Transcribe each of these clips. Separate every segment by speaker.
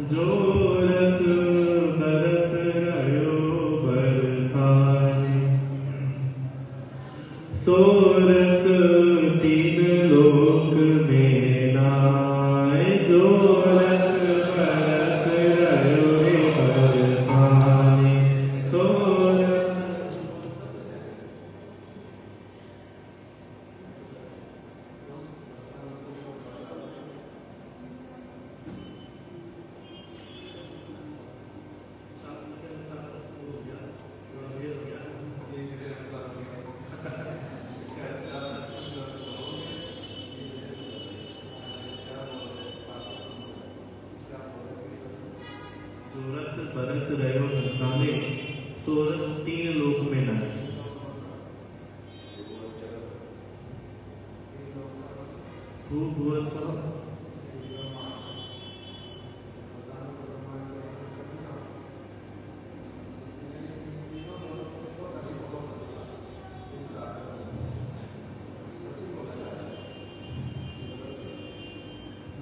Speaker 1: जो रस बरस रयो बरसाए, सो रस तीन लोक में नाय। जो रस बरस रयो बरसाए, सो रस बरस रहो बरसाने, सो रस तीन लोक में नाय। खूब वर्षा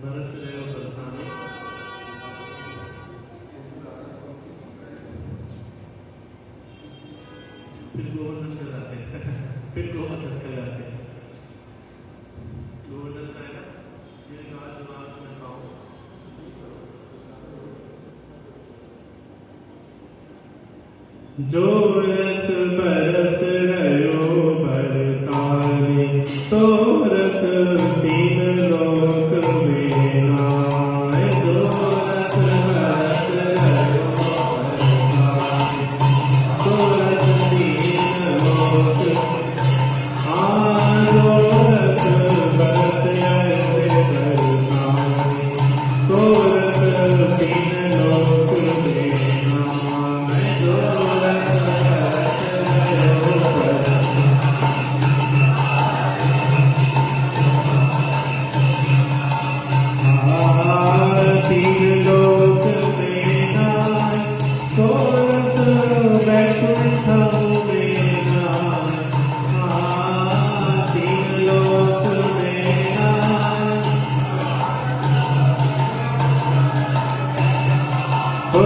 Speaker 1: बरस रहे हो बरसाने, फिर गोवर्धन कराते फिर गोवर्धन कराते गोवर्धन का है ना, ये राजवास में पाओ। जो रस बरस रयो बरसाने, तो रस तीन लोक में नाय। जो रस बरस रयो बरसाने, तो रस तीन लोक। जो रस बरस रयो बरसाने, तो रस तीन लोक में नाय। जो रस बरस रयो तीन लोक में नाय। सो रस वैकुंठ में नाय। तीन लोक में नाय। जो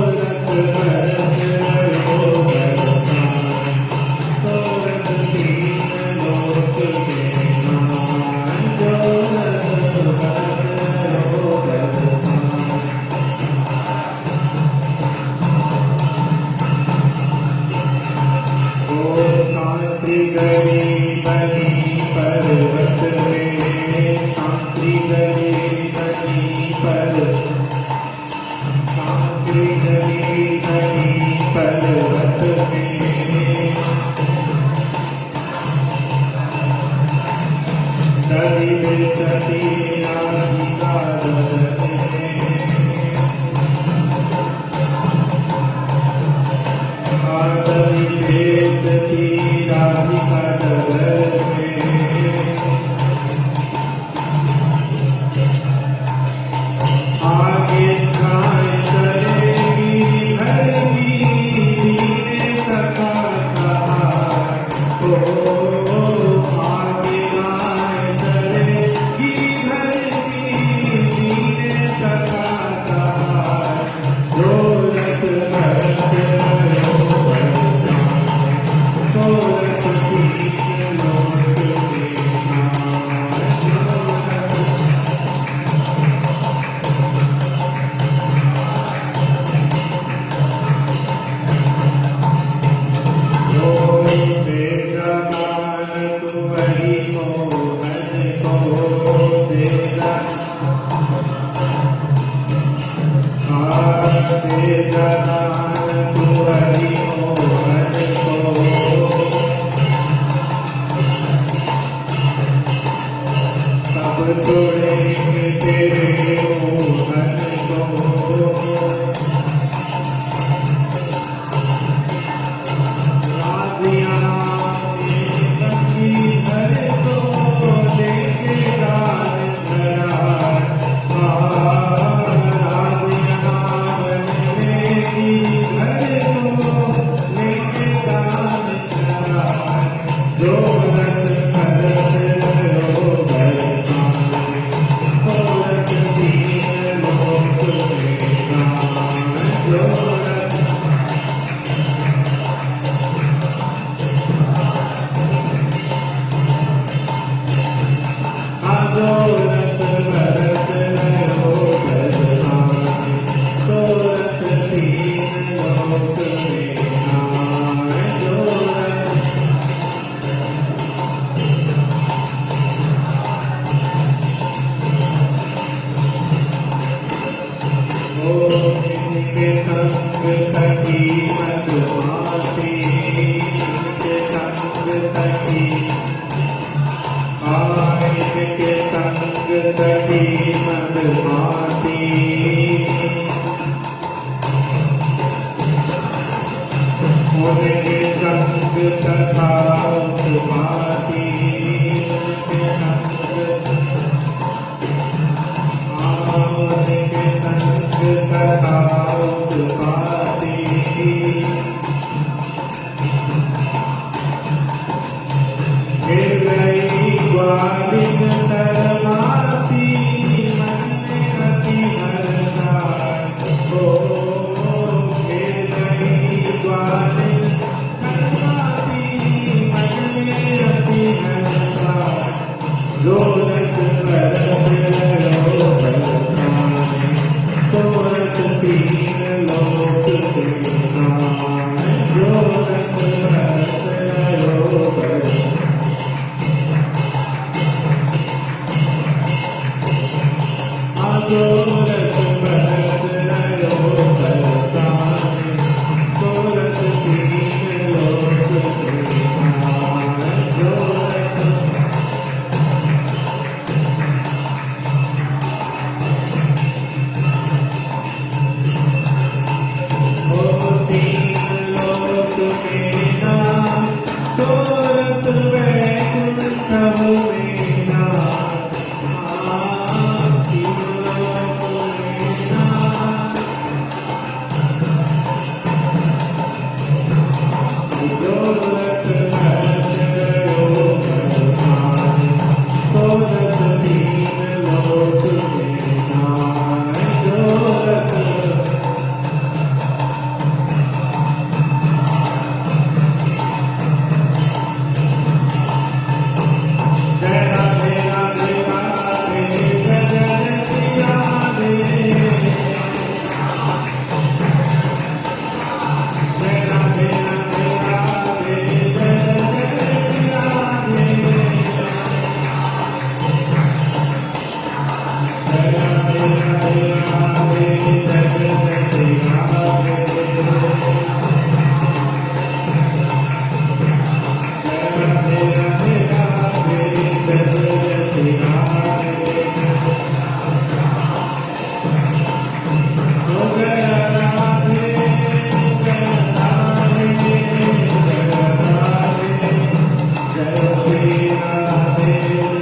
Speaker 1: रस बरस रयो बरसाने, तो रस तीन लोक में नाय। जो रस बरस रयो बरसाने। ओ शांति गरी बनी पर्वत में, शांति गरी बनी शांति गरी बनी पर्वत में। कवि बिसती राधिका दर में, कवि बिसती राधिका दर में। आगे गाय करेगी धरती नीने सका सहाय। ओ आगे गाय करेगी धरती नीने सका सहाय। जो रस बरस रयो बरसाने, सो रस तीन लोक में नाय। जो तेरा दान तुम्हारी मोहन को, तेरा तेरा दान तुम्हारी मोहन को। सब तोड़ेंगे तेरे मोहन को। राजियां बंदी भर को लेके गान भरा। राजियां बनने की इनके संग सखी मधुमासी, इनके संग सखी इनके संग सखी मधुमासी, उनके संग तथा सुभासी, उनके संग तथा सुभासी, गिर गई ग्वालिन तरमासी, मन में रति हरसाय हो, गिर गई ग्वालिन तरमासी, मन में रति हरसाय, जोरत बरस रहो बरसाने, सोरठ तीन लोक सिरसाने, जोरत बरस रहो बरसाने, जोरत बरस रहो बरसाने, सोरठ तीन लोक सिरसाने, जोरत तीन लोक के नाम, सोरठ वैकुंठ में नाम, तीन लोक में नाम, जोरत बरस रहो बरसाने, सोरठ तीन लोक में नाम, जोरत जय राधे राधे राधे, जय जय राधे, जय राधे राधे राधे, जय जय राधे, जय राधे राधे राधे, जय जय राधे, राधे राधे राधे, जय जय राधे, हो गया राधे, जय राधे, जय राधे, जय श्री राधे, जय राधे,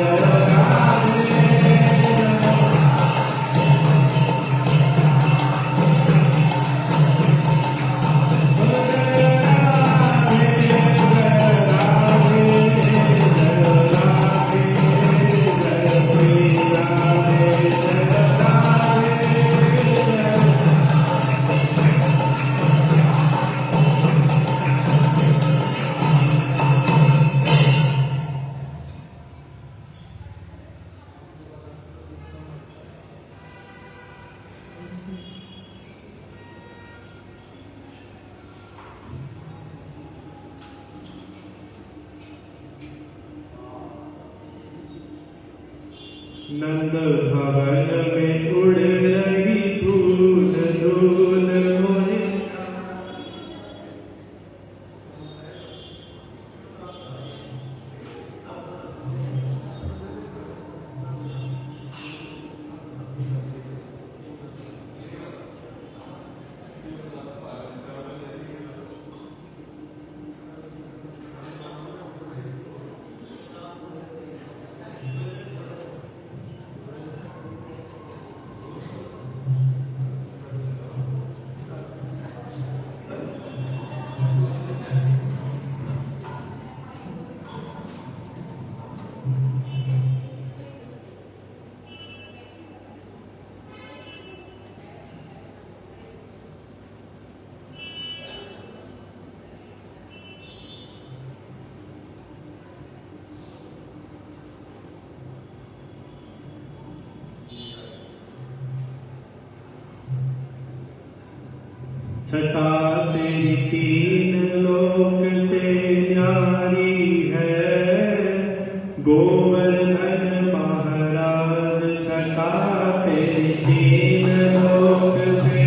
Speaker 1: हो गया राधे, जय राधे, जय राधे, जय श्री राधे, जय राधे, नंद भवन में उड़ रही धूल धूल मोहे, छटा तेरी तीन लोक से न्यारी है, गोवर्धन महाराज छटा तेरी तीन लोक से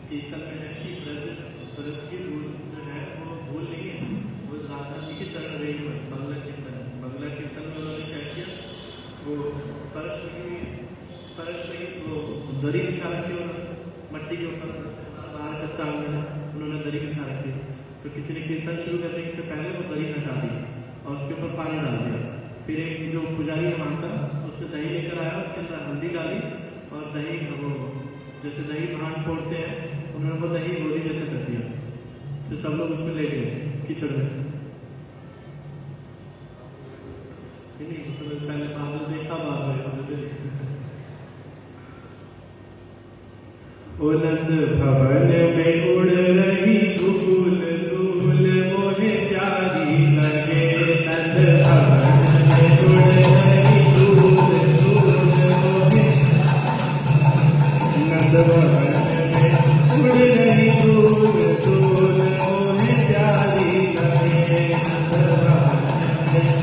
Speaker 1: कीर्तन में है कि ब्रज की धूल जो है वो भूल नहीं है, वो राधा जी की चरण रही है। बंगला कीर्तन में उन्होंने क्या किया, वो फर्श में वो दरी बिछा रखी और मट्टी के ऊपर बाहर कच्चा आंगन है, उन्होंने दरी बिछा रखी। तो किसी ने कीर्तन शुरू करने से पहले वो दरी हटा दी और उसके ऊपर पानी डाल दिया। फिर एक जो पुजारी है वहाँ का, उसने दही लेकर आया, उसके अंदर हल्दी डाली और दही वो जैसे दही भांड छोड़ते हैं, उन्होंने वो दही गोली जैसे कर दिया। तो सब लोग उसमें ले गए कीचड़ में। पहले बादल देखा, नंद भवन में उड़ रही धूल धूल मोहे प्यारी लगे। नंद भवन में उड़ रही धूल धूल मोहे, नंद भवन में उड़ रही धूल धूल मोहे प्यारी लगे। नंद भवन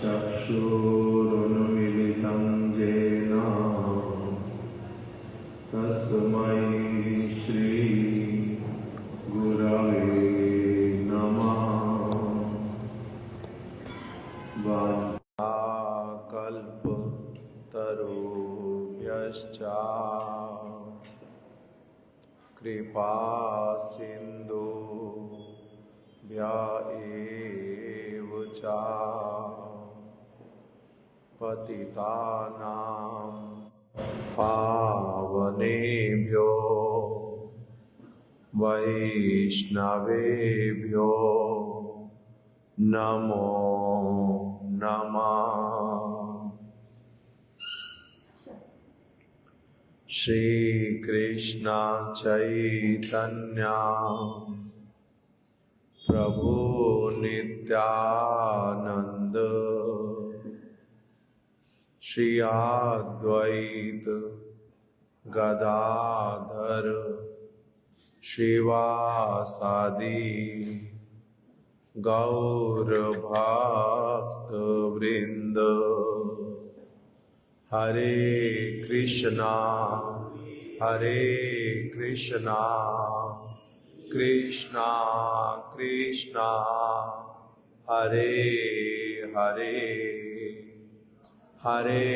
Speaker 2: चक्षुरुन्मिलितं येन तस्मै श्रीगुरवे नमः। वाञ्छाकल्पतरुभ्यश्च कृपासिन्धुभ्य एव च पतितानां पावनेभ्यो वैष्णवेभ्यो नमो नमः। श्री कृष्ण चैतन्य प्रभु नित्यानंद श्री अद्वैत गदाधर श्रीवासादि गौर भक्त वृंद। हरे कृष्णा कृष्णा कृष्णा हरे हरे, हरे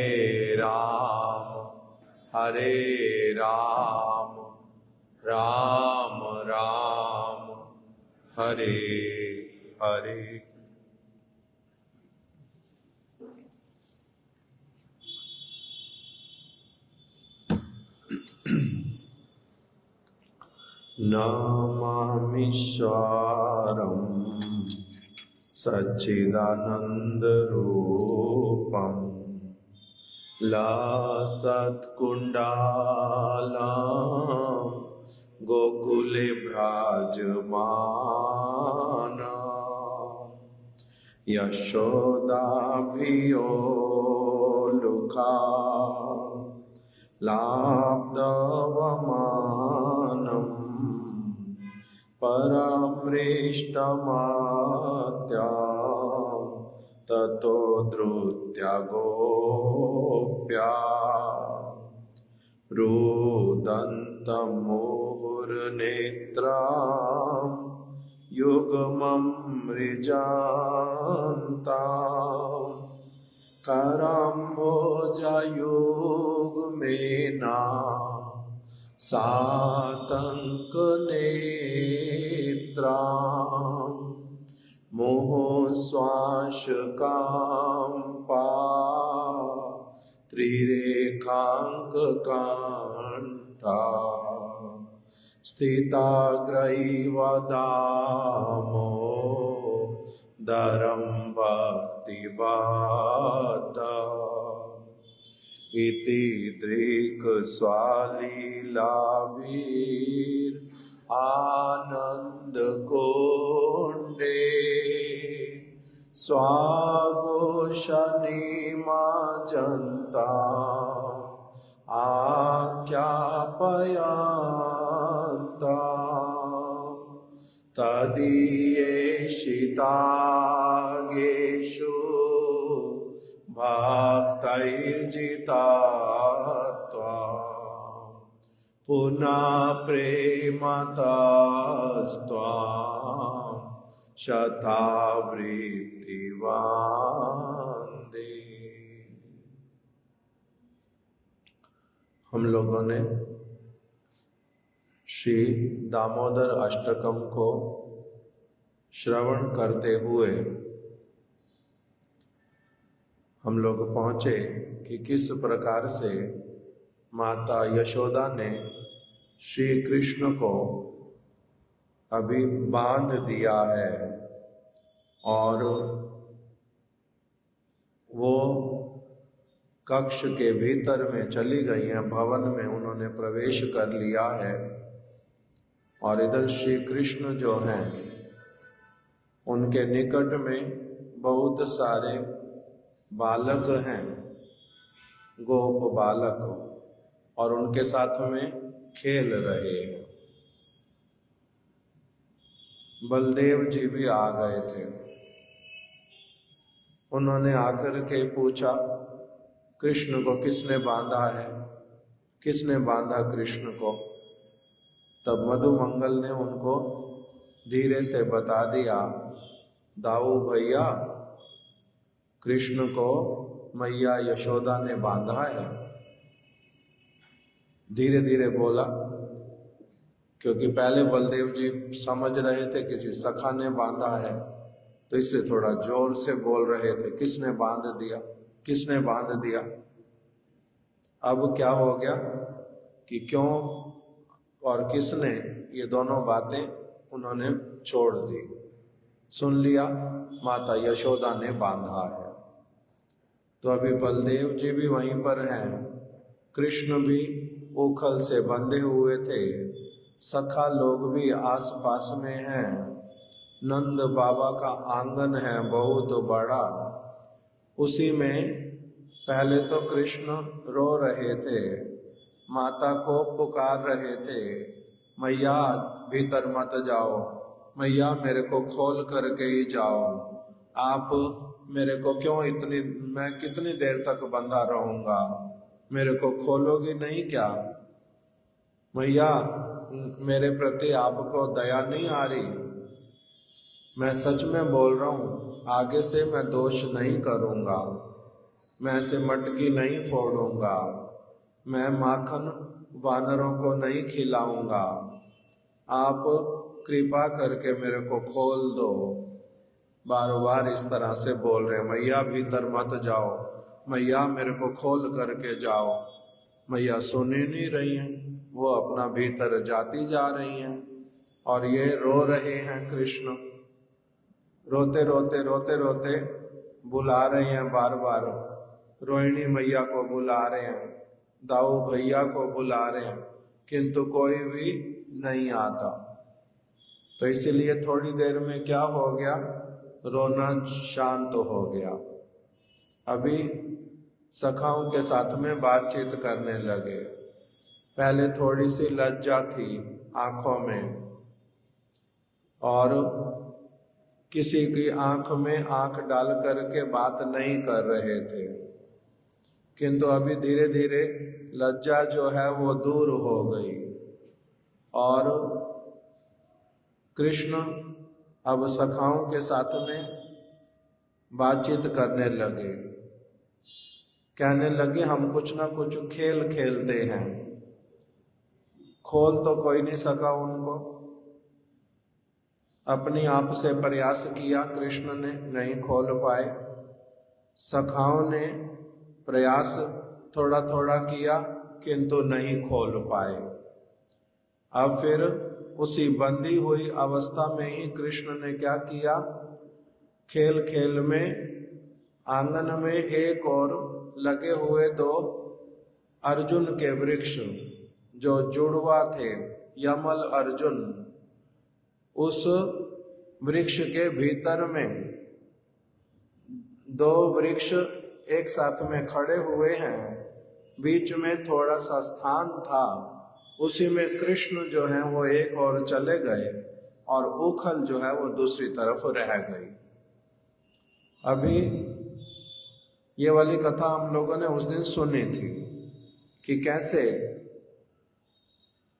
Speaker 2: राम राम राम हरे हरे। नमामीश्वरं सच्चिदानन्दरूपं लसत्कुण्डलं गोकुले भ्राजमान यशोदाभियो लुका लाब्धवमानं परमृष्टमात्या ततो धृत्या गोप्या रुदन्तमुहुर्नेत्रां युग्मं मृजान्ताम् कराम्भोजयुग्मेना सातङ्कनेत्रां मुहुःश्वासकाम्पा त्रिरेखाङ्ककण्ठा स्थिताग्रैवदामो दरं भक्तिवाता इति दृक्स्वालीलाभिर् आनन्दकुण्डे स्वाघोषनिमज्जन्ता आख्यापयन्ता तदीयेषितागेषु भक्तैर्जितात्वा पुनः प्रेमतस्त्वां शतावृत्तिवन्दे। हम लोगों ने श्री दामोदर अष्टकम को श्रवण करते हुए हम लोग पहुँचे कि किस प्रकार से माता यशोदा ने श्री कृष्ण को अभी बांध दिया है और वो कक्ष के भीतर में चली गई हैं, भवन में उन्होंने प्रवेश कर लिया है। और इधर श्री कृष्ण जो हैं उनके निकट में बहुत सारे बालक हैं, गोप बालक, और उनके साथ में खेल रहे हैं। बलदेव जी भी आ गए थे। उन्होंने आकर के पूछा, कृष्ण को किसने बांधा है, किसने बांधा कृष्ण को। तब मधुमंगल ने उनको धीरे से बता दिया, दाऊ भैया, कृष्ण को मैया यशोदा ने बांधा है। धीरे धीरे बोला, क्योंकि पहले बलदेव जी समझ रहे थे किसी सखा ने बांधा है, तो इसलिए थोड़ा जोर से बोल रहे थे, किसने बांध दिया, किसने बांध दिया। अब क्या हो गया कि क्यों और किसने, ये दोनों बातें उन्होंने छोड़ दी। सुन लिया माता यशोदा ने बांधा है। तो अभी बलदेव जी भी वहीं पर हैं, कृष्ण भी उखल से बंधे हुए थे, सखा लोग भी आस पास में हैं, नंद बाबा का आंगन है बहुत बड़ा, उसी में पहले तो कृष्ण रो रहे थे, माता को पुकार रहे थे, मैया भीतर मत जाओ, मैया मेरे को खोल करके ही जाओ, आप मेरे को क्यों इतनी, मैं कितनी देर तक बंधा रहूंगा, मेरे को खोलोगी नहीं क्या, मैया मेरे प्रति आपको दया नहीं आ रही। मैं सच में बोल रहा हूँ, आगे से मैं दोष नहीं करूँगा, मैं ऐसे मटकी नहीं फोड़ूंगा, मैं माखन वानरों को नहीं खिलाऊंगा, आप कृपा करके मेरे को खोल दो। बार बार इस तरह से बोल रहे, मैया भीतर मत जाओ, मैया मेरे को खोल करके जाओ। मैया सुनी नहीं रही हैं, वो अपना भीतर जाती जा रही हैं, और ये रो रहे हैं कृष्ण, रोते रोते रोते रोते बुला रहे हैं, बार बार रोहिणी मैया को बुला रहे हैं, दाऊ भैया को बुला रहे हैं, किंतु कोई भी नहीं आता। तो इसीलिए थोड़ी देर में क्या हो गया, रोना शांत हो गया। अभी सखाओं के साथ में बातचीत करने लगे। पहले थोड़ी सी लज्जा थी आंखों में, और किसी की आंख में आंख डाल करके बात नहीं कर रहे थे, किंतु अभी धीरे धीरे लज्जा जो है वो दूर हो गई, और कृष्ण अब सखाओं के साथ में बातचीत करने लगे, कहने लगे हम कुछ ना कुछ खेल खेलते हैं। खोल तो कोई नहीं सका उनको, अपनी आप से प्रयास किया, कृष्ण ने नहीं खोल पाए, सखाओं ने प्रयास थोड़ा थोड़ा किया, किंतु नहीं खोल पाए। अब फिर उसी बंधी हुई अवस्था में ही कृष्ण ने क्या किया, खेल खेल में आंगन में एक और लगे हुए दो अर्जुन के वृक्ष जो जुड़वा थे, यमल अर्जुन, उस वृक्ष के भीतर में दो वृक्ष एक साथ में खड़े हुए हैं, बीच में थोड़ा सा स्थान था, उसी में कृष्ण जो है वो एक और चले गए, और उखल जो है वो दूसरी तरफ रह गई। अभी ये वाली कथा हम लोगों ने उस दिन सुनी थी कि कैसे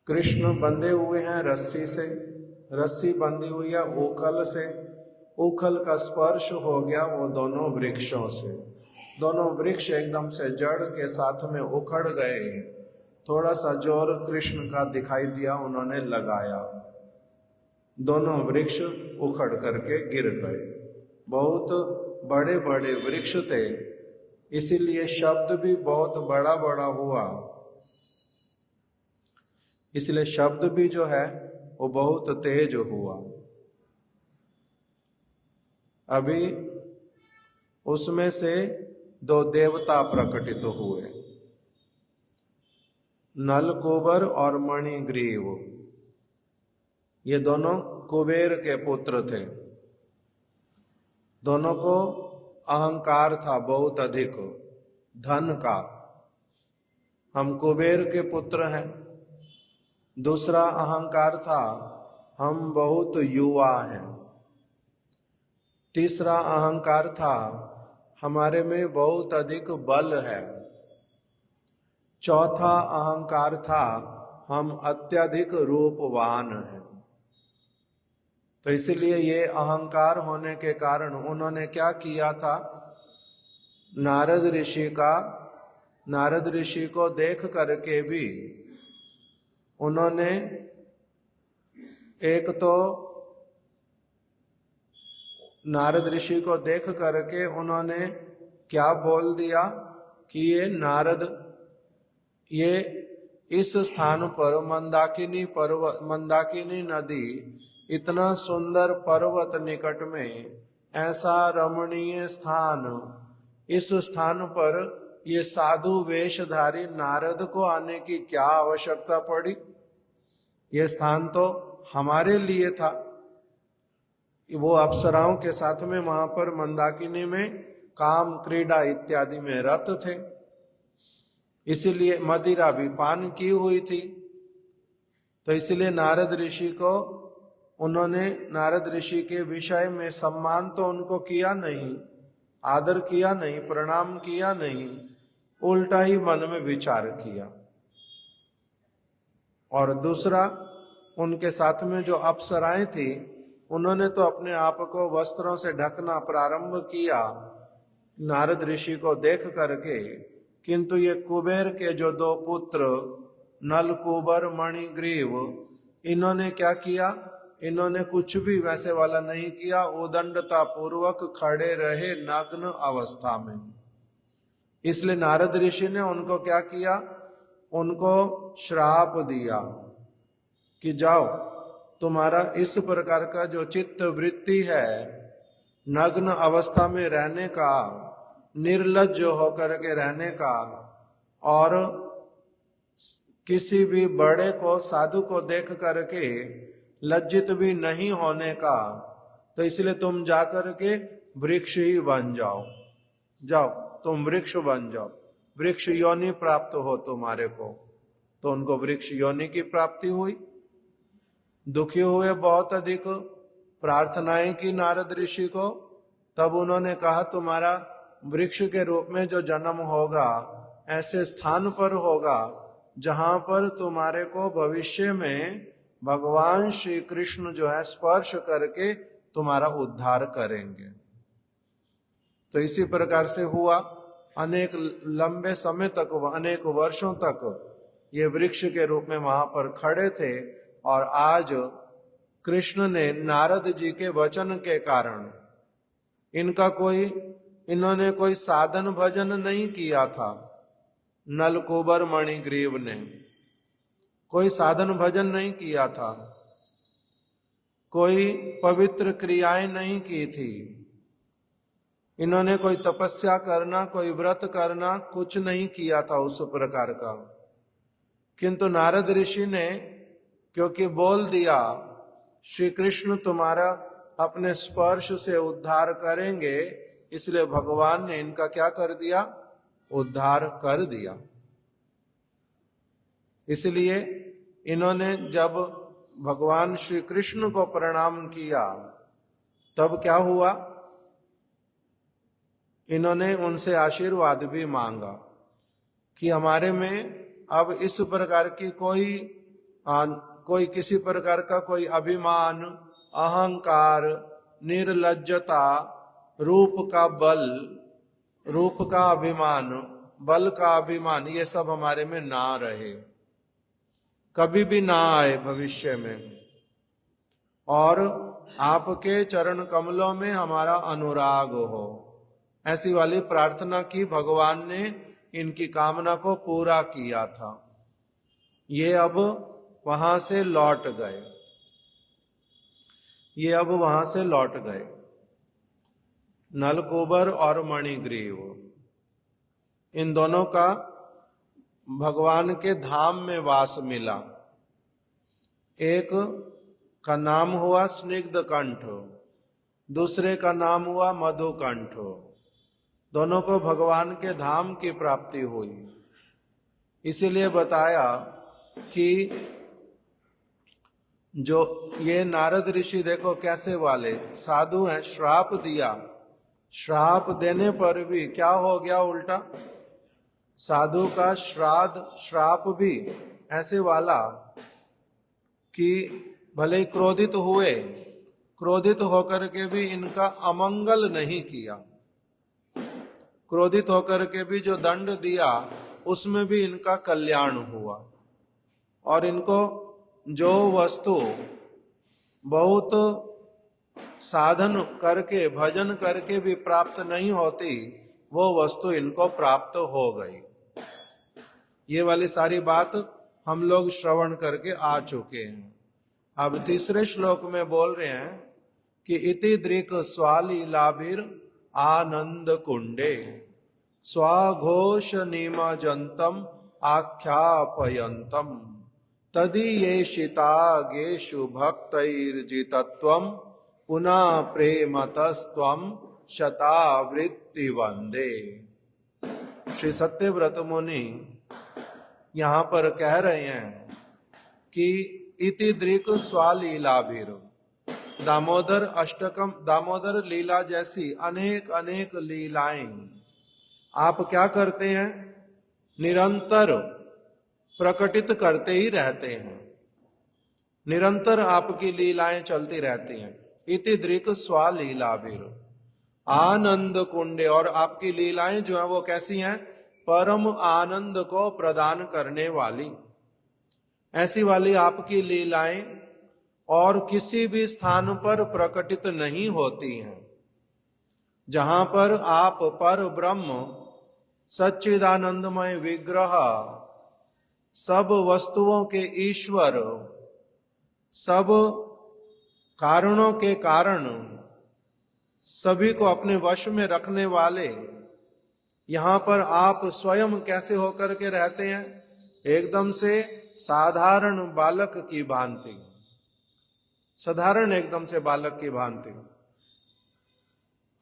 Speaker 2: कृष्ण बंधे हुए हैं रस्सी से, रस्सी बंधी हुई है उखल से, उखल का स्पर्श हो गया वो दोनों वृक्षों से, दोनों वृक्ष एकदम से जड़ के साथ में उखड़ गए। थोड़ा सा जोर कृष्ण का दिखाई दिया, उन्होंने लगाया, दोनों वृक्ष उखड़ करके गिर गए। बहुत बड़े बड़े वृक्ष थे, इसीलिए शब्द भी बहुत बड़ा बड़ा हुआ, इसलिए शब्द भी जो है वो बहुत तेज हुआ। अभी उसमें से दो देवता प्रकटित हुए, नलकुबर और मणिग्रीव। ये दोनों कुबेर के पुत्र थे, दोनों को अहंकार था बहुत अधिक धन का, हम कुबेर के पुत्र हैं। दूसरा अहंकार था हम बहुत युवा हैं। तीसरा अहंकार था हमारे में बहुत अधिक बल है। चौथा अहंकार था, हम अत्यधिक रूपवान हैं। तो इसलिए ये अहंकार होने के कारण उन्होंने क्या किया था, नारद ऋषि को देख करके भी उन्होंने एक तो नारद ऋषि को देख करके उन्होंने क्या बोल दिया कि ये इस स्थान पर मंदाकिनी नदी, इतना सुंदर पर्वत निकट में ऐसा रमणीय स्थान, इस स्थान पर ये साधु वेशधारी नारद को आने की क्या आवश्यकता पड़ी। ये स्थान तो हमारे लिए था। वो अप्सराओं के साथ में वहां पर मंदाकिनी में काम क्रीड़ा इत्यादि में रत थे, इसीलिए मदिरा भी पान की हुई थी। तो इसलिए नारद ऋषि के विषय में सम्मान तो उनको किया नहीं, आदर किया नहीं, प्रणाम किया नहीं, उल्टा ही मन में विचार किया। और दूसरा, उनके साथ में जो अप्सराएं थी, उन्होंने तो अपने आप को वस्त्रों से ढकना प्रारंभ किया नारद ऋषि को देख करके, किंतु ये कुबेर के जो दो पुत्र नलकूबर मणिग्रीव, इन्होंने क्या किया, इन्होंने कुछ भी वैसे वाला नहीं किया, उदंडता पूर्वक खड़े रहे नग्न अवस्था में। इसलिए नारद ऋषि ने उनको क्या किया, उनको श्राप दिया कि जाओ, तुम्हारा इस प्रकार का जो चित्त वृत्ति है नग्न अवस्था में रहने का, निर्लज्ज होकर के रहने का, और किसी भी बड़े को, साधु को देख करके लज्जित भी नहीं होने का, तो इसलिए तुम जाकर के वृक्ष ही बन जाओ, जाओ तुम वृक्ष बन जाओ, वृक्ष योनि प्राप्त हो तुम्हारे को। तो उनको वृक्ष योनि की प्राप्ति हुई। दुखी हुए बहुत अधिक, प्रार्थनाएं की नारद ऋषि को। तब उन्होंने कहा तुम्हारा वृक्ष के रूप में जो जन्म होगा ऐसे स्थान पर होगा जहां पर तुम्हारे को भविष्य में भगवान श्री कृष्ण जो है स्पर्श करके तुम्हारा उद्धार करेंगे। तो इसी प्रकार से हुआ। अनेक लंबे समय तक, अनेक वर्षों तक ये वृक्ष के रूप में वहां पर खड़े थे। और आज कृष्ण ने नारद जी के वचन के कारण इन्होंने कोई साधन भजन नहीं किया था। नलकूबर मणिग्रीव ने कोई साधन भजन नहीं किया था, कोई पवित्र क्रियाएं नहीं की थी, इन्होंने कोई तपस्या करना, कोई व्रत करना कुछ नहीं किया था उस प्रकार का। किंतु नारद ऋषि ने क्योंकि बोल दिया श्री कृष्ण तुम्हारा अपने स्पर्श से उद्धार करेंगे, इसलिए भगवान ने इनका क्या कर दिया, उद्धार कर दिया। इसलिए इन्होंने जब भगवान श्री कृष्ण को प्रणाम किया तब क्या हुआ, इन्होंने उनसे आशीर्वाद भी मांगा कि हमारे में अब इस प्रकार की कोई किसी प्रकार का कोई अभिमान, अहंकार, निर्लज्जता, रूप का बल, रूप का अभिमान, बल का अभिमान, ये सब हमारे में ना रहे, कभी भी ना आए भविष्य में। और आपके चरण कमलों में हमारा अनुराग हो, ऐसी वाली प्रार्थना की भगवान ने। इनकी कामना को पूरा किया था। ये अब वहां से लौट गए, नलकूबर और मणिग्रीव, इन दोनों का भगवान के धाम में वास मिला। एक का नाम हुआ स्निग्ध कंठ, दूसरे का नाम हुआ मधुकंठ। दोनों को भगवान के धाम की प्राप्ति हुई। इसीलिए बताया कि जो ये नारद ऋषि देखो कैसे वाले साधु हैं, श्राप दिया श्राप देने पर भी क्या हो गया उल्टा? साधु का श्राप भी ऐसे वाला कि भले ही क्रोधित हुए, क्रोधित होकर के भी इनका अमंगल नहीं किया, क्रोधित होकर के भी जो दंड दिया उसमें भी इनका कल्याण हुआ। और इनको जो वस्तु बहुत साधन करके भजन करके भी प्राप्त नहीं होती, वो वस्तु इनको प्राप्त हो गई। ये वाली सारी बात हम लोग श्रवण करके आ चुके हैं। अब तीसरे श्लोक में बोल रहे हैं कि इति दृक् स्वालीलाभिर आनंद कुंडे स्वाघोष निमजंतम आख्यापयंतम तदीयेषितागेषु भक्तैर्जितत्वं पुनः प्रेमतस्त्वं शतावृत्ति वंदे। श्री सत्यव्रत मुनि यहाँ पर कह रहे हैं कि इति दृक् स्वालीलाभिर, दामोदर अष्टकम, दामोदर लीला जैसी अनेक अनेक लीलाएं आप क्या करते हैं? निरंतर प्रकटित करते ही रहते हैं, निरंतर आपकी लीलाएं चलती रहती हैं। इति दृक् स्वालीलाभिर आनंद कुंडे, और आपकी लीलाएं जो है वो कैसी हैं? परम आनंद को प्रदान करने वाली। ऐसी वाली आपकी लीलाएं और किसी भी स्थान पर प्रकटित नहीं होती हैं। जहां पर आप पर ब्रह्म सच्चिदानंदमय विग्रह, सब वस्तुओं के ईश्वर, सब कारणों के कारण, सभी को अपने वश में रखने वाले, यहाँ पर आप स्वयं कैसे होकर के रहते हैं? एकदम से साधारण बालक की भांति, साधारण एकदम से बालक की भांति।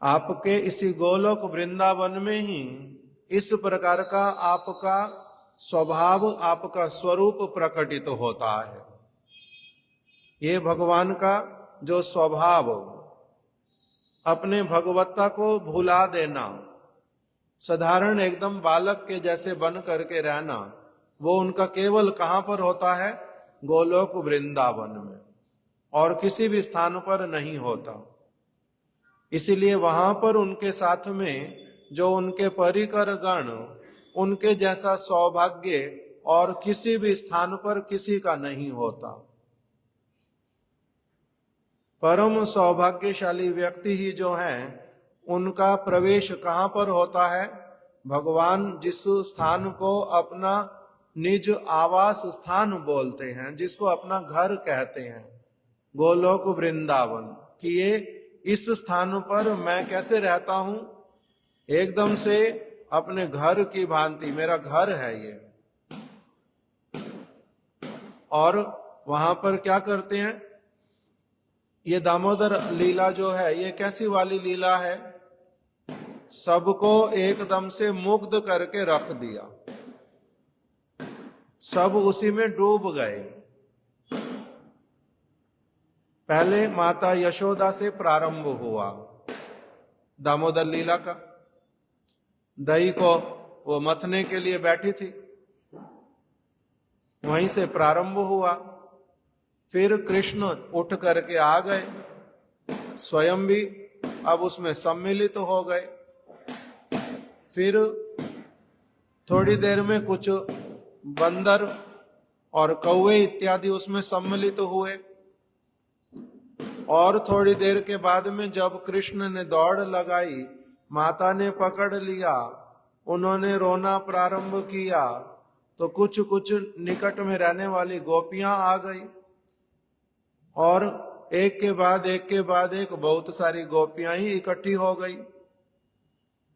Speaker 2: आपके इसी गोलोक वृंदावन में ही इस प्रकार का आपका स्वभाव, आपका स्वरूप प्रकटित होता है। ये भगवान का जो स्वभाव, अपने भगवत्ता को भुला देना, साधारण एकदम बालक के जैसे बन करके रहना, वो उनका केवल कहां पर होता है? गोलोक वृंदावन में, और किसी भी स्थान पर नहीं होता। इसीलिए वहां पर उनके साथ में जो उनके परिकर गण, उनके जैसा सौभाग्य और किसी भी स्थान पर किसी का नहीं होता। परम सौभाग्यशाली व्यक्ति ही जो है, उनका प्रवेश कहां पर होता है? भगवान जिस स्थान को अपना निज आवास स्थान बोलते हैं, जिसको अपना घर कहते हैं, गोलोक वृंदावन, कि ये इस स्थान पर मैं कैसे रहता हूं? एकदम से अपने घर की भांति, मेरा घर है ये। और वहां पर क्या करते हैं? ये दामोदर लीला जो है, ये कैसी वाली लीला है? सबको एकदम से मुग्ध करके रख दिया, सब उसी में डूब गए। पहले माता यशोदा से प्रारंभ हुआ दामोदर लीला का। दही को वो मथने के लिए बैठी थी, वहीं से प्रारंभ हुआ। फिर कृष्ण उठ करके आ गए, स्वयं भी अब उसमें सम्मिलित हो गए। फिर थोड़ी देर में कुछ बंदर और कौवे इत्यादि उसमें सम्मिलित हुए, और थोड़ी देर के बाद में जब कृष्ण ने दौड़ लगाई, माता ने पकड़ लिया, उन्होंने रोना प्रारंभ किया, तो कुछ कुछ निकट में रहने वाली गोपियां आ गई, और एक के बाद एक बहुत सारी गोपियां ही इकट्ठी हो गई।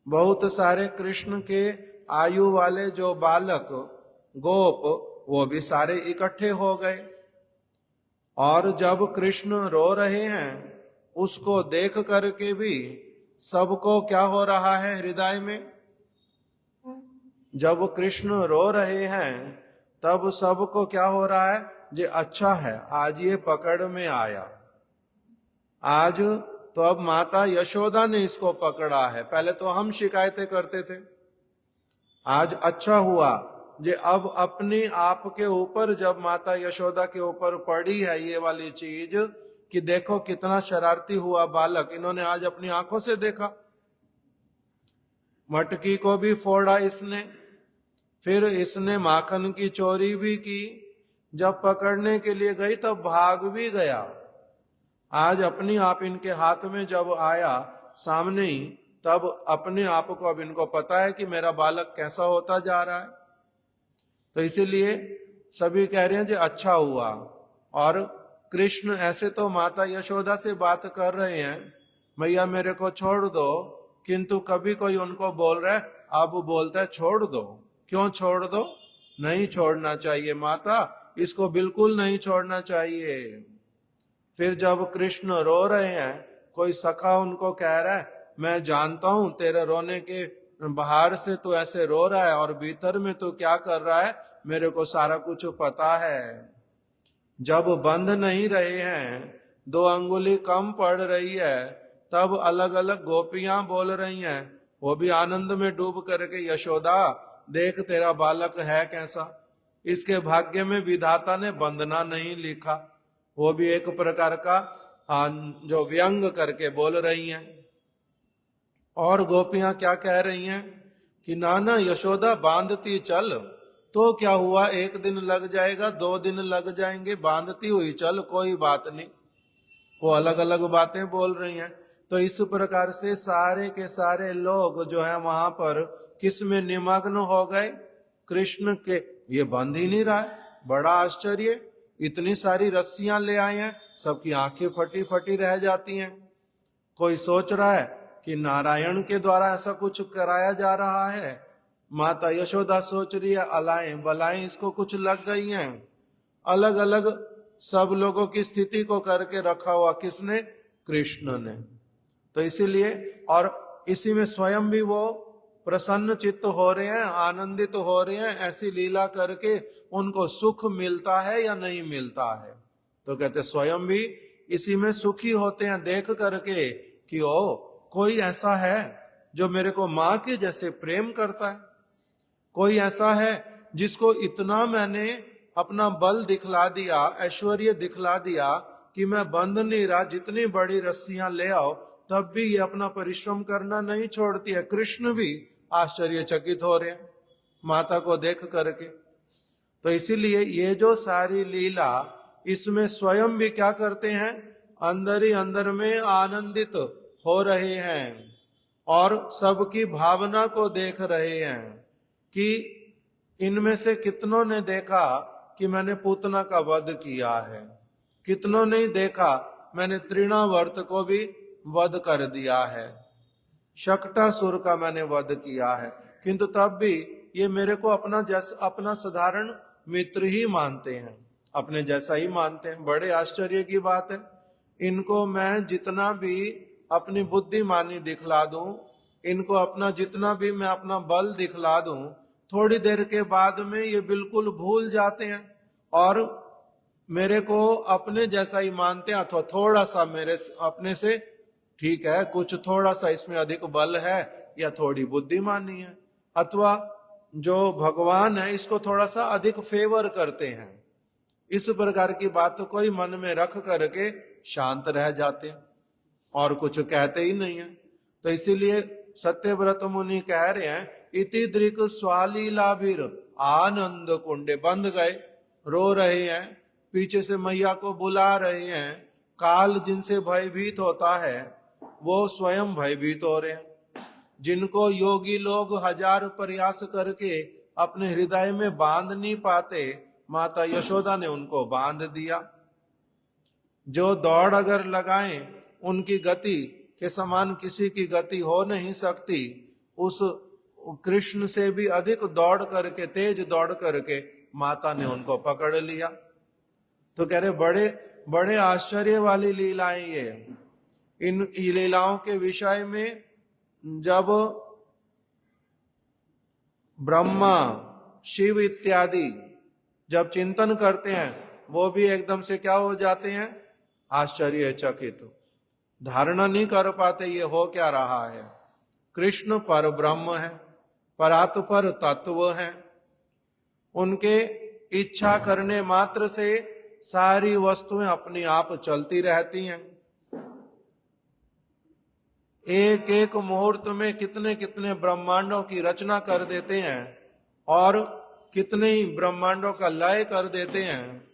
Speaker 2: बहुत सारे कृष्ण के आयु वाले जो बालक गोप, वो भी सारे इकट्ठे हो गए। और जब कृष्ण रो रहे हैं, उसको देख करके भी सबको क्या हो रहा है हृदय में? जब कृष्ण रो रहे हैं, तब सबको क्या हो रहा है? जे अच्छा है, आज ये पकड़ में आया, आज तो अब माता यशोदा ने इसको पकड़ा है। पहले तो हम शिकायतें करते थे, आज अच्छा हुआ जे अब अपनी आप के ऊपर जब माता यशोदा के ऊपर पड़ी है ये वाली चीज कि देखो कितना शरारती हुआ बालक, इन्होंने आज अपनी आंखों से देखा। मटकी को भी फोड़ा इसने, फिर इसने माखन की चोरी भी की, जब पकड़ने के लिए गई तब भाग भी गया। आज अपनी आप इनके हाथ में जब आया सामने ही, तब अपने आप को अब इनको पता है कि मेरा बालक कैसा होता जा रहा है। तो इसीलिए सभी कह रहे हैं जी अच्छा हुआ। और कृष्ण ऐसे तो माता यशोदा से बात कर रहे हैं, मैया मेरे को छोड़ दो, किंतु कभी कोई उनको बोल रहा है, अब बोलता है छोड़ दो। क्यों छोड़ दो? नहीं छोड़ना चाहिए माता, इसको बिल्कुल नहीं छोड़ना चाहिए। फिर जब कृष्ण रो रहे हैं, कोई सखा उनको कह रहा है मैं जानता हूं तेरे रोने के बाहर से तो ऐसे रो रहा है और भीतर में तो क्या कर रहा है, मेरे को सारा कुछ पता है। जब बंध नहीं रहे हैं, 2 अंगुली कम पड़ रही है, तब अलग अलग गोपियां बोल रही हैं, वो भी आनंद में डूब करके यशोदा देख तेरा बालक है कैसा। इसके भाग्य में विधाता ने बंधना नहीं लिखा। वो भी एक प्रकार का जो व्यंग करके बोल रही हैं। और गोपियां क्या कह रही हैं कि नाना यशोदा बांधती चल, तो क्या हुआ, 1 दिन लग जाएगा, 2 दिन लग जाएंगे, बांधती हुई चल, कोई बात नहीं। वो अलग अलग बातें बोल रही हैं। तो इस प्रकार से सारे के सारे लोग जो है वहां पर किस में निमग्न हो गए, कृष्ण के। ये बंध ही नहीं रहा है, बड़ा आश्चर्य। इतनी सारी रस्सियां ले आए हैं, सबकी आंखें फटी फटी रह जाती हैं। कोई सोच रहा है कि नारायण के द्वारा ऐसा कुछ कराया जा रहा है। माता यशोदा सोच रही है अलाएं बलाएं इसको कुछ लग गई हैं। अलग अलग सब लोगों की स्थिति को करके रखा हुआ किसने? कृष्ण ने। तो इसीलिए और इसी में स्वयं भी वो प्रसन्न चित्त हो रहे हैं, आनंदित हो रहे हैं। ऐसी लीला करके उनको सुख मिलता है या नहीं मिलता है? तो कहते स्वयं भी इसी में सुखी होते हैं देख करके कि ओ कोई ऐसा है जो मेरे को मां के जैसे प्रेम करता है, कोई ऐसा है जिसको इतना मैंने अपना बल दिखला दिया, ऐश्वर्य दिखला दिया कि मैं बंध नहीं रहा, जितनी बड़ी रस्सियां ले आओ तब भी ये अपना परिश्रम करना नहीं छोड़ती है। कृष्ण भी आश्चर्यचकित हो रहे हैं माता को देख करके। तो इसीलिए ये जो सारी लीला, इसमें स्वयं भी क्या करते हैं, अंदर ही अंदर में आनंदित हो रहे हैं और सबकी भावना को देख रहे हैं कि इनमें से कितनों ने देखा कि मैंने पूतना का वध किया है, कितनों ने देखा मैंने तृणावर्त को भी वध कर दिया है, शक्टासुर का मैंने वध किया है, किंतु तब भी ये मेरे को अपना साधारण मित्र ही मानते हैं, अपने जैसा ही मानते हैं। बड़े आश्चर्य की बात है। इनको मैं जितना भी अपनी बुद्धिमानी दिखला दूं, इनको अपना जितना भी मैं अपना बल दिखला दूं, थोड़ी देर के बाद में ये बिल्कुल भूल जाते हैं और मेरे को अपने जैसा ही मानते हैं, अथवा थोड़ा सा मेरे अपने से ठीक है, कुछ थोड़ा सा इसमें अधिक बल है या थोड़ी बुद्धिमानी है, अथवा जो भगवान है इसको थोड़ा सा अधिक फेवर करते हैं। इस प्रकार की बात को ही मन में रख करके शांत रह जाते हैं और कुछ कहते ही नहीं है। तो इसीलिए सत्यव्रत मुनि कह रहे हैं, इति दृक स्वालीलाभिर आनंद कुंडे, बंध गए, रो रहे हैं, पीछे से मैया को बुला रहे हैं। काल जिनसे भयभीत होता है वो स्वयं भयभीत हो रहे हैं। जिनको योगी लोग 1000 प्रयास करके अपने हृदय में बांध नहीं पाते, माता यशोदा ने उनको बांध दिया। जो दौड़ अगर लगाएं, उनकी गति के समान किसी की गति हो नहीं सकती। उस कृष्ण से भी अधिक दौड़ करके, तेज दौड़ करके माता ने उनको पकड़ लिया। तो कह रहे बड़े बड़े आश्चर्य वाली लीलाएं ये। इन लीलाओं के विषय में जब ब्रह्मा, शिव इत्यादि जब चिंतन करते हैं, वो भी एकदम से क्या हो जाते हैं, आश्चर्यचकित। धारणा नहीं कर पाते ये हो क्या रहा है। कृष्ण पर ब्रह्म है, परात्पर तत्व है, उनके इच्छा करने मात्र से सारी वस्तुएं अपने आप चलती रहती हैं। एक एक मुहूर्त में कितने कितने ब्रह्मांडों की रचना कर देते हैं और कितने ही ब्रह्मांडों का लय कर देते हैं।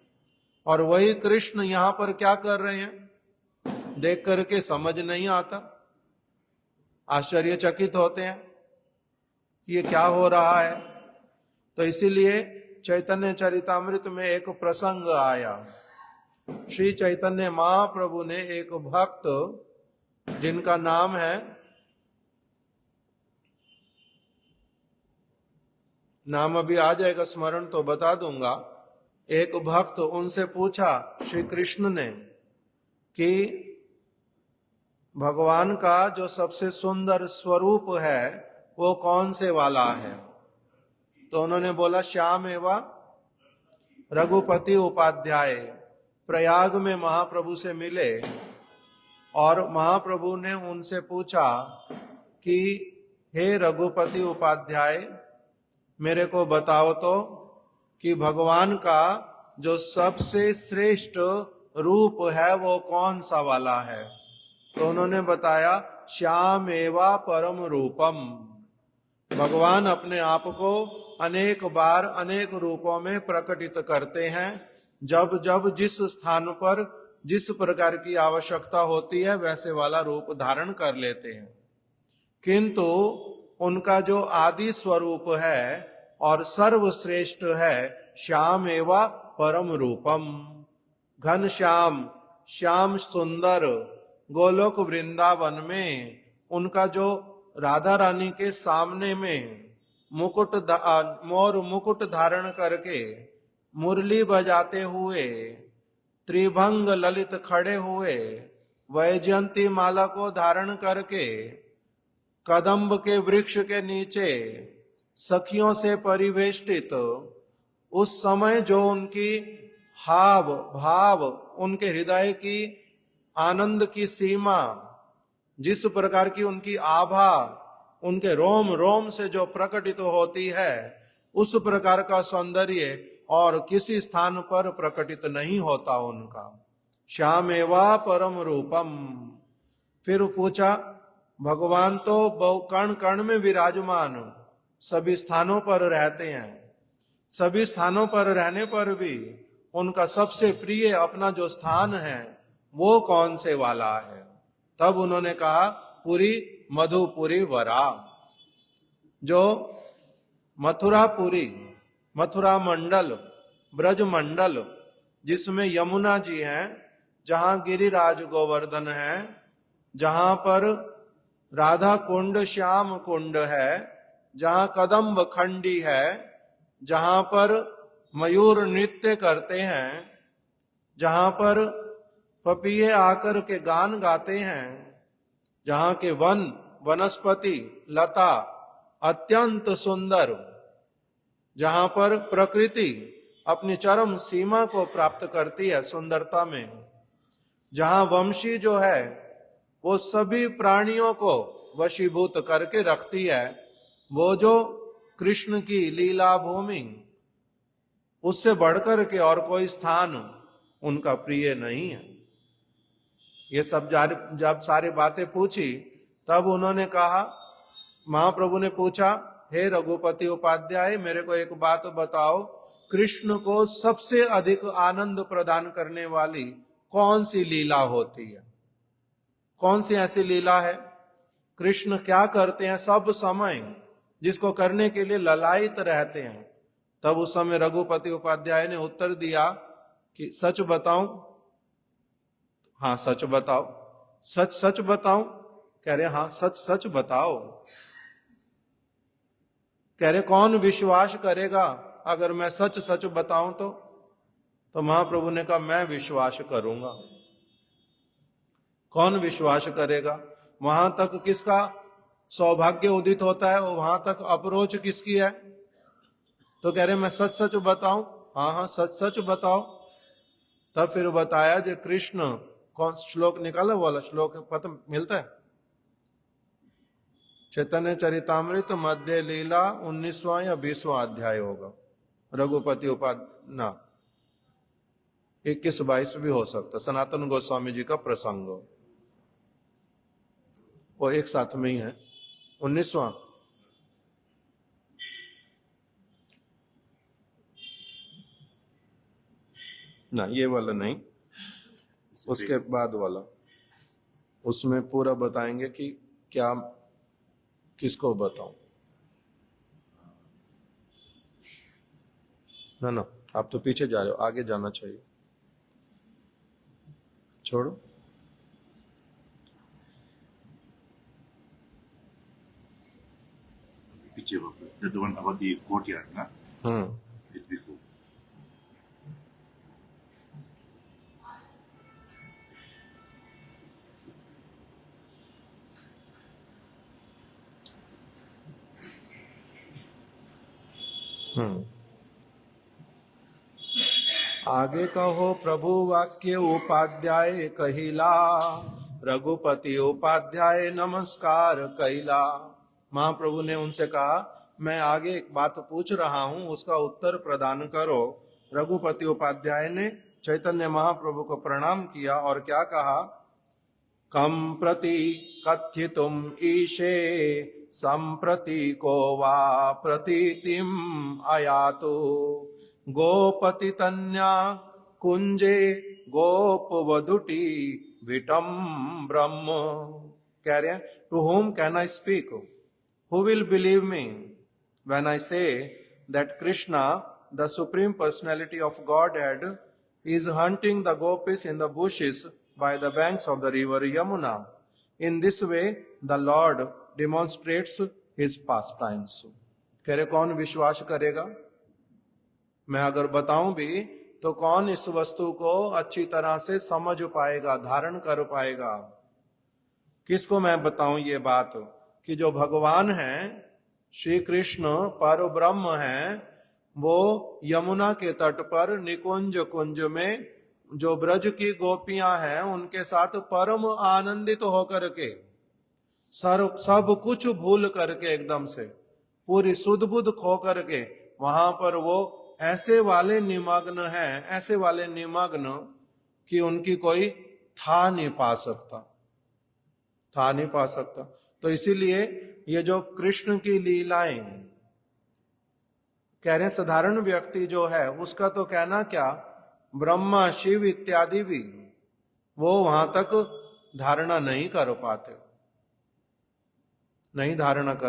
Speaker 2: और वही कृष्ण यहां पर क्या कर रहे हैं देख करके समझ नहीं आता, आश्चर्यचकित होते हैं कि ये क्या हो रहा है। तो इसीलिए चैतन्य चरितामृत में एक प्रसंग आया। श्री चैतन्य महाप्रभु ने एक भक्त जिनका नाम है, नाम अभी आ जाएगा स्मरण तो बता दूंगा, एक भक्त उनसे पूछा श्री कृष्ण ने कि भगवान का जो सबसे सुंदर स्वरूप है वो कौन से वाला है। तो उन्होंने बोला श्याम एवं रघुपति उपाध्याय। प्रयाग में महाप्रभु से मिले और महाप्रभु ने उनसे पूछा कि हे रघुपति उपाध्याय, मेरे को बताओ तो कि भगवान का जो सबसे श्रेष्ठ रूप है वो कौन सा वाला है। तो उन्होंने बताया श्याम एवा परम रूपम। भगवान अपने आप को अनेक बार अनेक रूपों में प्रकटित करते हैं। जब जब जिस स्थान पर जिस प्रकार की आवश्यकता होती है वैसे वाला रूप धारण कर लेते हैं, किंतु उनका जो आदि स्वरूप है और सर्वश्रेष्ठ है श्याम एवा परम रूपम। घन श्याम, श्याम सुंदर गोलोक वृंदावन में उनका जो राधा रानी के सामने में मुकुट मोर मुकुट धारण करके मुरली बजाते हुए त्रिभंग ललित खड़े हुए वैजयंती माला को धारण करके कदम्ब के वृक्ष के नीचे सखियों से परिवेष्टित उस समय जो उनकी हाव भाव, उनके हृदय की आनंद की सीमा, जिस प्रकार की उनकी आभा उनके रोम रोम से जो प्रकटित होती है, उस प्रकार का सौंदर्य और किसी स्थान पर प्रकटित नहीं होता उनका। श्याम एवा परम रूपम। फिर पूछा भगवान तो कण कण में विराजमान सभी स्थानों पर रहते हैं, सभी स्थानों पर रहने पर भी उनका सबसे प्रिय अपना जो स्थान है वो कौन से वाला है। तब उन्होंने कहा पुरी मधुपुरी वरा, जो मथुरापुरी, मथुरा मंडल, ब्रज मंडल जिसमें यमुना जी हैं, जहां गिरिराज गोवर्धन है, जहां पर राधा कुंड श्याम कुंड है, जहां कदम्ब खंडी है, जहां पर मयूर नृत्य करते हैं, जहां पर पपीहे आकर के गान गाते हैं, जहां के वन वनस्पति लता अत्यंत सुंदर, जहां पर प्रकृति अपनी चरम सीमा को प्राप्त करती है सुंदरता में, जहां वंशी जो है वो सभी प्राणियों को वशीभूत करके रखती है, वो जो कृष्ण की लीला भूमि, उससे बढ़कर के और कोई स्थान उनका प्रिय नहीं है। ये सब जब सारी बातें पूछी तब उन्होंने कहा, महाप्रभु ने पूछा हे रघुपति उपाध्याय, मेरे को एक बात बताओ, कृष्ण को सबसे अधिक आनंद प्रदान करने वाली कौन सी लीला होती है, कौन सी ऐसी लीला है, कृष्ण क्या करते हैं सब समय जिसको करने के लिए ललायित रहते हैं। तब उस समय रघुपति उपाध्याय ने उत्तर दिया कि सच बताऊं? हाँ सच बताओ। सच सच बताऊं? कह रहे हाँ सच सच बताओ। कह रहे कौन विश्वास करेगा अगर मैं सच सच बताऊं तो महाप्रभु ने कहा मैं विश्वास करूंगा। कौन विश्वास करेगा? वहां तक किसका सौभाग्य उदित होता है, वहां तक अप्रोच किसकी है? तो कह रहे मैं सच सच बताऊं? हाँ हाँ सच सच बताओ। तब फिर बताया जो कृष्ण कौन श्लोक निकाला? वाला श्लोक पता मिलता है? चैतन्य चरितामृत मध्य लीला 19वां या 20वां अध्याय होगा। रघुपति उपाध्याय ना 21-22 भी हो सकता। सनातन गोस्वामी जी का प्रसंग वो एक साथ में ही है। 19वां ना, ये वाला नहीं, उसके बाद वाला, उसमें पूरा बताएंगे कि क्या किसको बताऊं। ना ना, आप तो पीछे जा रहे हो, आगे जाना चाहिए। छोड़ो,
Speaker 3: picture of it. The one about the courtyard, na? It's before.
Speaker 2: आगे कहो प्रभु वाक्य उपाध्याय कहिला, रघुपति उपाध्याय नमस्कार कैला। महाप्रभु ने उनसे कहा, मैं आगे एक बात पूछ रहा हूं, उसका उत्तर प्रदान करो। रघुपति उपाध्याय ने चैतन्य महाप्रभु को प्रणाम किया और क्या कहा? कम प्रति कथितुम ईशे संप्रति को वा प्रतीतिम आयातो गोपति तन्या कुंजे गोपवधुटी विटम ब्रह्म। कह रहे हैं, to whom can I speak? Who will believe me when I say that Krishna, the Supreme Personality of Godhead, is hunting the gopis in the bushes by the banks of the river Yamuna? In this way, the Lord demonstrates his pastimes. कह रहे, कौन विश्वास करेगा? मैं अगर बताऊं भी तो कौन इस वस्तु को अच्छी तरह से समझ पाएगा, धारण कर पाएगा? किसको मैं बताऊं ये बात कि जो भगवान हैं, श्री कृष्ण पर ब्रह्म हैं, वो यमुना के तट पर निकुंज कुंज में जो ब्रज की गोपियां हैं उनके साथ परम आनंदित होकर के, सब कुछ भूल करके, एकदम से पूरी सुध बुध खो करके वहां पर वो ऐसे वाले निमग्न हैं, ऐसे वाले निमग्न कि उनकी कोई था नहीं पा सकता। तो इसीलिए ये जो कृष्ण की लीलाएं, कह रहे साधारण व्यक्ति जो है उसका तो कहना क्या, ब्रह्मा शिव इत्यादि भी वो वहां तक धारणा नहीं कर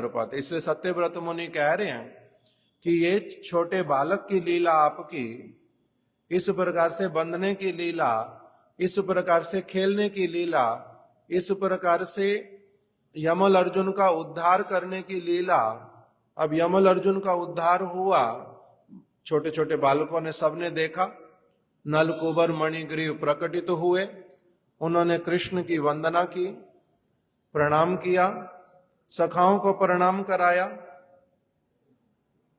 Speaker 2: पाते। इसलिए सत्यव्रत मुनि कह रहे हैं कि ये छोटे बालक की लीला आपकी, इस प्रकार से बंधने की लीला, इस प्रकार से खेलने की लीला, इस प्रकार से यमल अर्जुन का उद्धार करने की लीला। अब यमल अर्जुन का उद्धार हुआ, छोटे छोटे बालकों ने, सबने देखा, नलकुबर मणिग्रीव प्रकटित हुए, उन्होंने कृष्ण की वंदना की, प्रणाम किया, सखाओं को प्रणाम कराया।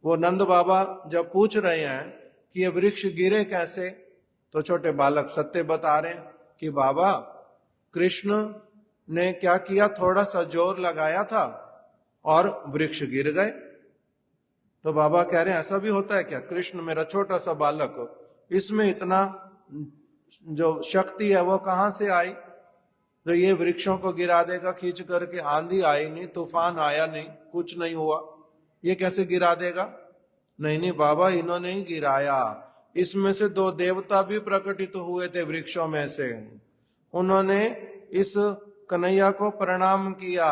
Speaker 2: वो नंद बाबा जब पूछ रहे हैं कि ये वृक्ष गिरे कैसे, तो छोटे बालक सत्य बता रहे हैं कि बाबा कृष्ण ने क्या किया, थोड़ा सा जोर लगाया था और वृक्ष गिर गए। तो बाबा कह रहे हैं ऐसा भी होता है क्या? कृष्ण मेरा छोटा सा बालक, इसमें इतना जो शक्ति है वो कहां से आई जो ये वृक्षों को गिरा देगा खींच करके? आंधी आई नहीं, तूफान आया नहीं, कुछ नहीं हुआ, ये कैसे गिरा देगा? नहीं बाबा, इन्होंने ही गिराया। इसमें से 2 देवता भी प्रकटित हुए थे वृक्षों में से, उन्होंने इस कन्हैया को प्रणाम किया,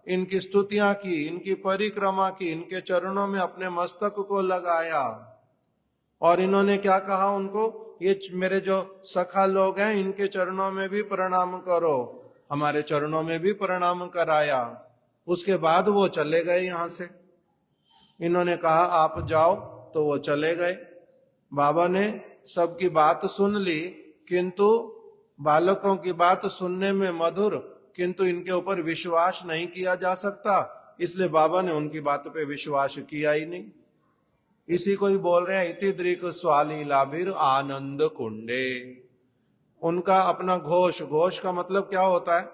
Speaker 2: इनकी स्तुतियां की, इनकी परिक्रमा की, इनके चरणों में अपने मस्तक को लगाया। और इन्होंने क्या कहा उनको, ये मेरे जो सखा लोग हैं इनके चरणों में भी प्रणाम करो, हमारे चरणों में भी प्रणाम कराया। उसके बाद वो चले गए यहां से, इन्होंने कहा आप जाओ, तो वो चले गए। बाबा ने सबकी बात सुन ली, किंतु बालकों की बात सुनने में मधुर, किंतु इनके ऊपर विश्वास नहीं किया जा सकता, इसलिए बाबा ने उनकी बात पे विश्वास किया ही नहीं। इसी को ही बोल रहे हैं, इति दृक स्वाली लाभिर आनंद कुंडे। उनका अपना घोष, घोष का मतलब क्या होता है?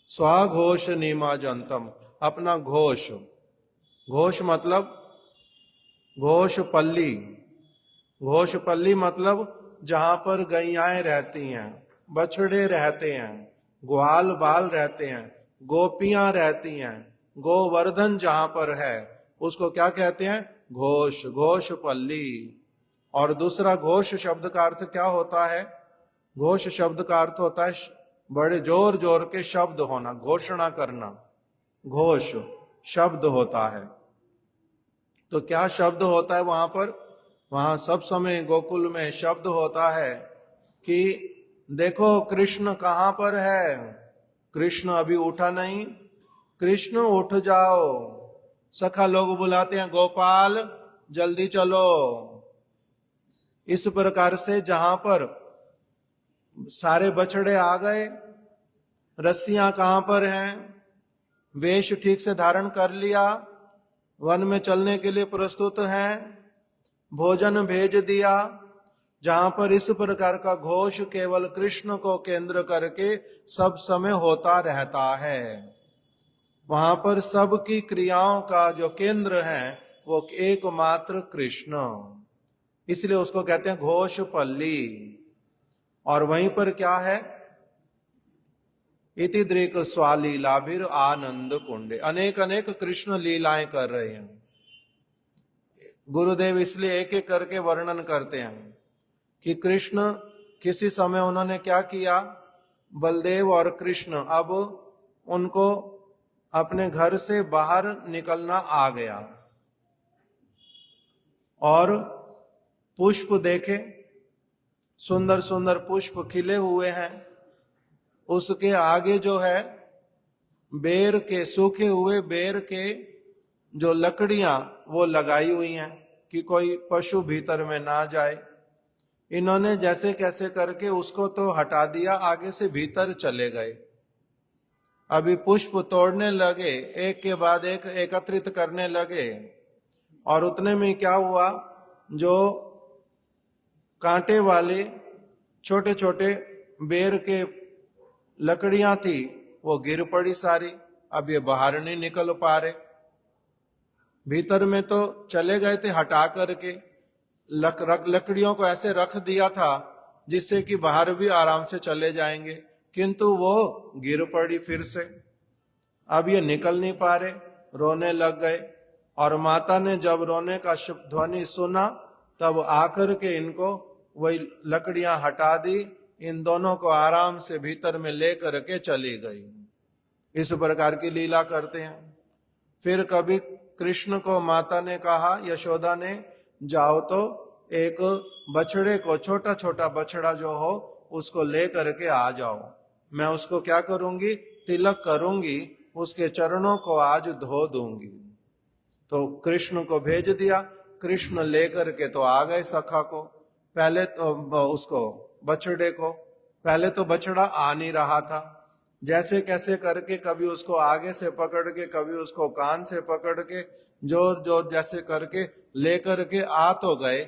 Speaker 2: स्वाघोष नीमा जंतम, अपना घोष। घोष मतलब घोष पल्ली। घोष पल्ली मतलब जहां पर गैयाएं रहती हैं, बछड़े रहते हैं, ग्वाल बाल रहते हैं, गोपियां रहती हैं, गोवर्धन जहां पर है उसको क्या कहते हैं? घोष, घोष पल्ली। और दूसरा घोष शब्द का अर्थ क्या होता है? घोष शब्द का अर्थ होता है बड़े जोर जोर के शब्द होना, घोषणा करना, घोष शब्द होता है। तो क्या शब्द होता है वहां पर? वहां सब समय गोकुल में शब्द होता है कि देखो कृष्ण कहां पर है, कृष्ण अभी उठा नहीं, कृष्ण उठ जाओ। सखा लोग बुलाते हैं, गोपाल जल्दी चलो। इस प्रकार से जहां पर सारे बछड़े आ गए, रस्सियां कहां पर हैं, वेश ठीक से धारण कर लिया, वन में चलने के लिए प्रस्तुत हैं, भोजन भेज दिया, जहां पर इस प्रकार का घोष केवल कृष्ण को केंद्र करके सब समय होता रहता है, वहां पर सबकी क्रियाओं का जो केंद्र है वो एकमात्र कृष्ण, इसलिए उसको कहते हैं घोष पल्ली। और वहीं पर क्या है? इति दृक स्वालीलाभिर आनंद कुंडे, अनेक अनेक कृष्ण लीलाएं कर रहे हैं। गुरुदेव इसलिए एक एक करके वर्णन करते हैं कि कृष्ण किसी समय उन्होंने क्या किया, बलदेव और कृष्ण अब उनको अपने घर से बाहर निकलना आ गया और पुष्प देखे, सुंदर सुंदर पुष्प खिले हुए हैं, उसके आगे जो है बेर के, सूखे हुए बेर के जो लकड़ियां वो लगाई हुई हैं कि कोई पशु भीतर में ना जाए। इन्होंने जैसे कैसे करके उसको तो हटा दिया, आगे से भीतर चले गए। अभी पुष्प तोड़ने लगे, एक के बाद एक एकत्रित करने लगे, और उतने में क्या हुआ, जो कांटे वाले छोटे छोटे बेर के लकड़ियां थी वो गिर पड़ी सारी। अब ये बाहर नहीं निकल पा रहे, भीतर में तो चले गए थे हटा करके, लकड़ियों को ऐसे रख दिया था जिससे कि बाहर भी आराम से चले जाएंगे, किंतु वो गिर पड़ी फिर से। अब ये निकल नहीं पा रहे, रोने लग गए। और माता ने जब रोने का ध्वनि सुना तब आकर के इनको वही लकड़ियां हटा दी, इन दोनों को आराम से भीतर में लेकर के चली गई। इस प्रकार की लीला करते हैं। फिर कभी कृष्ण को माता ने कहा, यशोदा ने, जाओ तो एक बछड़े को, छोटा छोटा बछड़ा जो हो उसको ले करके आ जाओ, मैं उसको क्या करूंगी, तिलक करूंगी, उसके चरणों को आज धो दूंगी। तो कृष्ण को भेज दिया, कृष्ण लेकर के तो आ गए सखा को, पहले तो उसको बछड़े को, पहले तो बछड़ा आ नहीं रहा था, जैसे कैसे करके कभी उसको आगे से पकड़ के, कभी उसको कान से पकड़ के, जोर जोर जैसे करके लेकर के आ तो गए।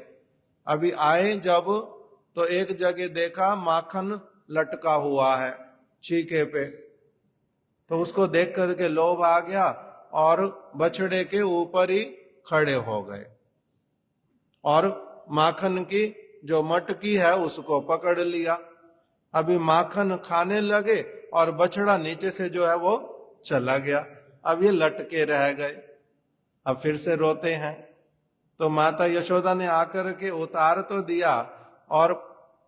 Speaker 2: अभी आए जब तो एक जगह देखा माखन लटका हुआ है छीके पे, तो उसको देख करके लोभ आ गया और बछड़े के ऊपर ही खड़े हो गए और माखन की जो मटकी है उसको पकड़ लिया। अभी माखन खाने लगे और बछड़ा नीचे से जो है वो चला गया। अब ये लटके रह गए, अब फिर से रोते हैं। तो माता यशोदा ने आकर के उतार तो दिया और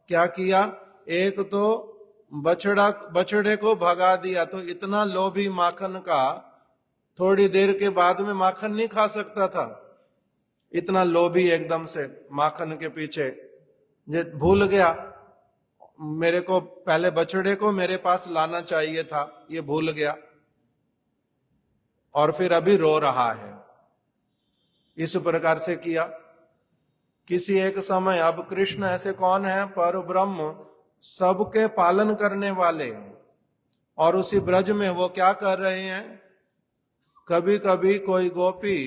Speaker 2: क्या किया, एक तो बछड़े को भगा दिया। तो इतना लोभी माखन का, थोड़ी देर के बाद में माखन नहीं खा सकता था, इतना लोभी एकदम से माखन के पीछे। ये भूल गया, मेरे को पहले बछड़े को मेरे पास लाना चाहिए था, ये भूल गया और फिर अभी रो रहा है। इस प्रकार से किया। किसी एक समय, अब कृष्ण ऐसे कौन है, पर ब्रह्म, सबके पालन करने वाले, और उसी ब्रज में वो क्या कर रहे हैं, कभी कभी कोई गोपी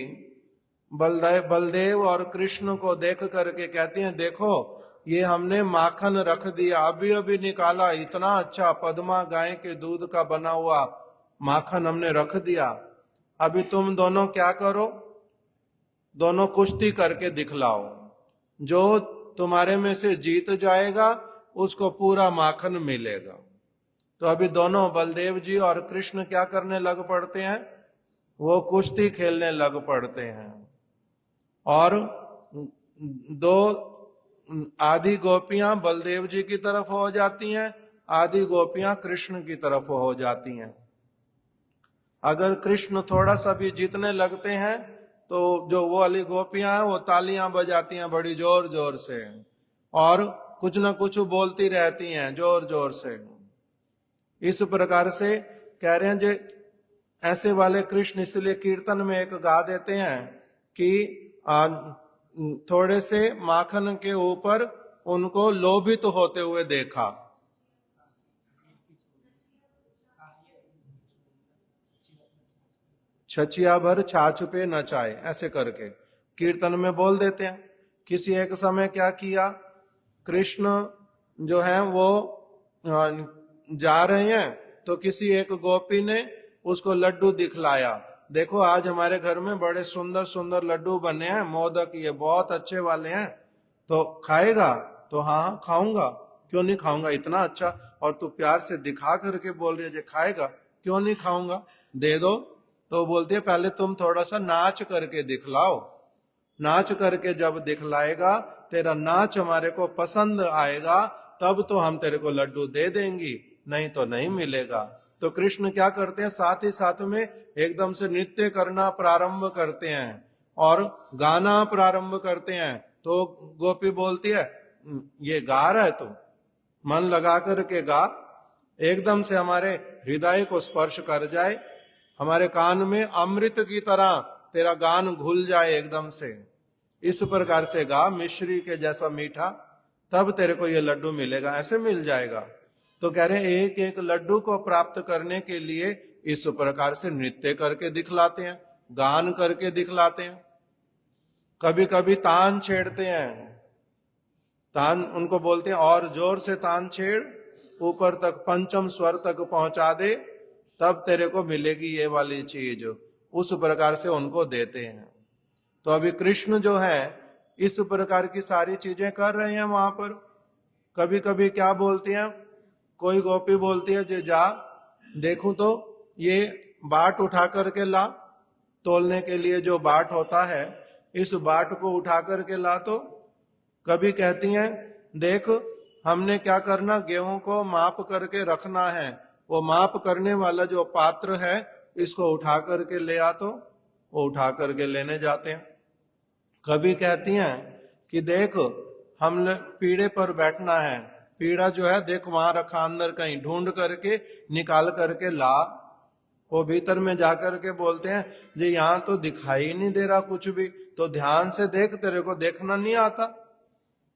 Speaker 2: बलदेव और कृष्ण को देख करके कहती हैं, देखो ये हमने माखन रख दिया, अभी अभी निकाला, इतना अच्छा पद्मा गाय के दूध का बना हुआ माखन हमने रख दिया, अभी तुम दोनों क्या करो, दोनों कुश्ती करके दिखलाओ, जो तुम्हारे में से जीत जाएगा उसको पूरा माखन मिलेगा। तो अभी दोनों बलदेव जी और कृष्ण क्या करने लग पड़ते हैं, वो कुश्ती खेलने लग पड़ते हैं। और दो आधी गोपियां बलदेव जी की तरफ हो जाती हैं, आधी गोपियां कृष्ण की तरफ हो जाती हैं। अगर कृष्ण थोड़ा सा भी जीतने लगते हैं तो जो वो वाली गोपियां हैं वो तालियां बजाती हैं बड़ी जोर जोर से, और कुछ ना कुछ बोलती रहती हैं जोर जोर से। इस प्रकार से कह रहे हैं, जो ऐसे वाले कृष्ण इसलिए कीर्तन में एक गा देते हैं कि थोड़े से माखन के ऊपर उनको लोभित होते हुए देखा। छचिया भर छाछ पे नचाए, ऐसे करके कीर्तन में बोल देते हैं। किसी एक समय क्या किया, कृष्ण जो है वो जा रहे हैं तो किसी एक गोपी ने उसको लड्डू दिखलाया, देखो आज हमारे घर में बड़े सुंदर सुंदर लड्डू बने हैं, मोदक, ये बहुत अच्छे वाले हैं, तो खाएगा? तो हाँ खाऊंगा। क्यों नहीं खाऊंगा, इतना अच्छा, और तू प्यार से दिखा करके बोल रही है खाएगा? क्यों नहीं खाऊंगा, दे दो। तो बोलती है पहले तुम थोड़ा सा नाच करके दिखलाओ, नाच करके जब दिखलाएगा, तेरा नाच हमारे को पसंद आएगा, तब तो हम तेरे को लड्डू दे देंगी, नहीं तो नहीं मिलेगा। तो कृष्ण क्या करते हैं, साथ ही साथ में एकदम से नृत्य करना प्रारंभ करते हैं और गाना प्रारंभ करते हैं। तो गोपी बोलती है ये गा रहा है, तो मन लगा करके गा, एकदम से हमारे हृदय को स्पर्श कर जाए, हमारे कान में अमृत की तरह तेरा गान घुल जाए एकदम से। इस प्रकार से गा, मिश्री के जैसा मीठा, तब तेरे को ये लड्डू मिलेगा, ऐसे मिल जाएगा। तो कह रहे हैं एक एक लड्डू को प्राप्त करने के लिए इस प्रकार से नृत्य करके दिखलाते हैं, गान करके दिखलाते हैं। कभी कभी तान छेड़ते हैं, तान उनको बोलते हैं और जोर से तान छेड़, ऊपर तक पंचम स्वर तक पहुंचा दे, तब तेरे को मिलेगी ये वाली चीज। उस प्रकार से उनको देते हैं। तो अभी कृष्ण जो है इस प्रकार की सारी चीजें कर रहे हैं वहां पर। कभी कभी क्या बोलती हैं, कोई गोपी बोलती है जे जा देखूं तो ये बाट उठा करके ला, तोलने के लिए जो बाट होता है इस बाट को उठा करके ला। तो कभी कहती हैं देख हमने क्या करना, गेहूं को माप करके रखना है, वो माप करने वाला जो पात्र है इसको उठा करके ले आ, तो वो उठा करके लेने जाते हैं। कभी कहती हैं कि देख हमने पीढ़े पर बैठना है, पीढ़ा जो है देख वहां रखा अंदर कहीं, ढूंढ करके निकाल करके ला। वो भीतर में जाकर के बोलते हैं जी यहाँ तो दिखाई नहीं दे रहा कुछ भी, तो ध्यान से देख, तेरे को देखना नहीं आता।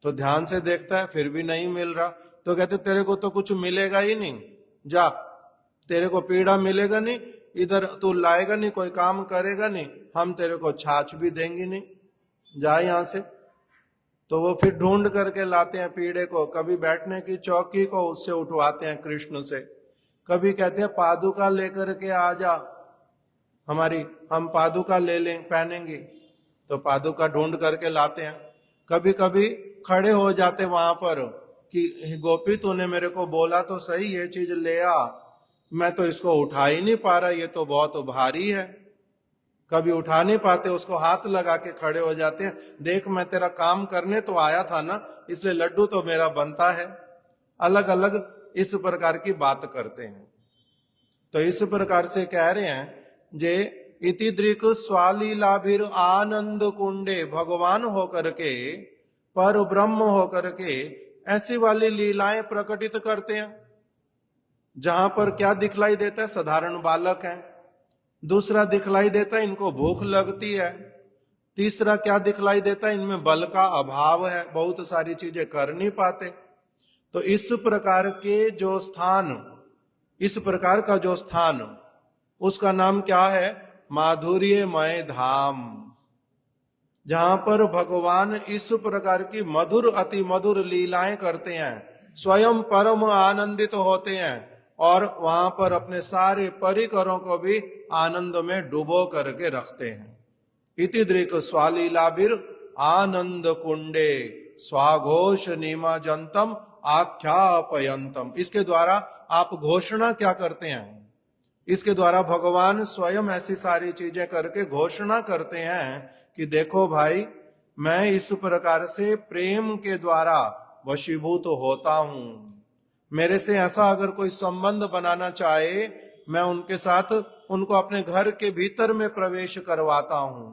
Speaker 2: तो ध्यान से देखता है फिर भी नहीं मिल रहा, तो कहते तेरे को तो कुछ मिलेगा ही नहीं, जा तेरे को पीड़ा मिलेगा नहीं, इधर तू लाएगा नहीं, कोई काम करेगा नहीं, हम तेरे को छाछ भी देंगे नहीं, जा यहां से। तो वो फिर ढूंढ करके लाते हैं पीड़े को, कभी बैठने की चौकी को उससे उठवाते हैं कृष्ण से, कभी कहते हैं पादुका लेकर के आ जा हमारी, हम पादुका ले लें पहनेंगे, तो पादुका ढूंढ करके लाते हैं। कभी कभी खड़े हो जाते वहां पर कि गोपी तूने मेरे को बोला तो सही ये चीज ले आ, मैं तो इसको उठा ही नहीं पा रहा, ये तो बहुत भारी है। कभी उठा नहीं पाते, उसको हाथ लगा के खड़े हो जाते हैं, देख मैं तेरा काम करने तो आया था ना, इसलिए लड्डू तो मेरा बनता है। अलग अलग इस प्रकार की बात करते हैं। तो इस प्रकार से कह रहे हैं जे इति दृक स्वालीलाभिर आनंद कुंडे, भगवान होकर के पर ब्रह्म होकर के ऐसी वाली लीलाएं प्रकटित करते हैं जहां पर क्या दिखलाई देता है, साधारण बालक है। दूसरा दिखलाई देता है इनको भूख लगती है। तीसरा क्या दिखलाई देता है, इनमें बल का अभाव है, बहुत सारी चीजें कर नहीं पाते। तो इस प्रकार के जो स्थान, इस प्रकार का जो स्थान, उसका नाम क्या है, माधुर्यमय धाम। जहां पर भगवान इस प्रकार की मधुर अति मधुर लीलाएं करते हैं, स्वयं परम आनंदित होते हैं और वहां पर अपने सारे परिकरों को भी आनंद में डुबो करके रखते हैं। इति दृक् स्वालीलाभिर आनंद कुंडे स्वाघोष निमज्जनतम आख्यापयंतम। इसके द्वारा आप घोषणा क्या करते हैं? इसके द्वारा भगवान स्वयं ऐसी सारी चीजें करके घोषणा करते हैं कि देखो भाई, मैं इस प्रकार से प्रेम के द्वारा वशीभूत होता हूं। मेरे से ऐसा अगर कोई संबंध बनाना चाहे, मैं उनके साथ उनको अपने घर के भीतर में प्रवेश करवाता हूं।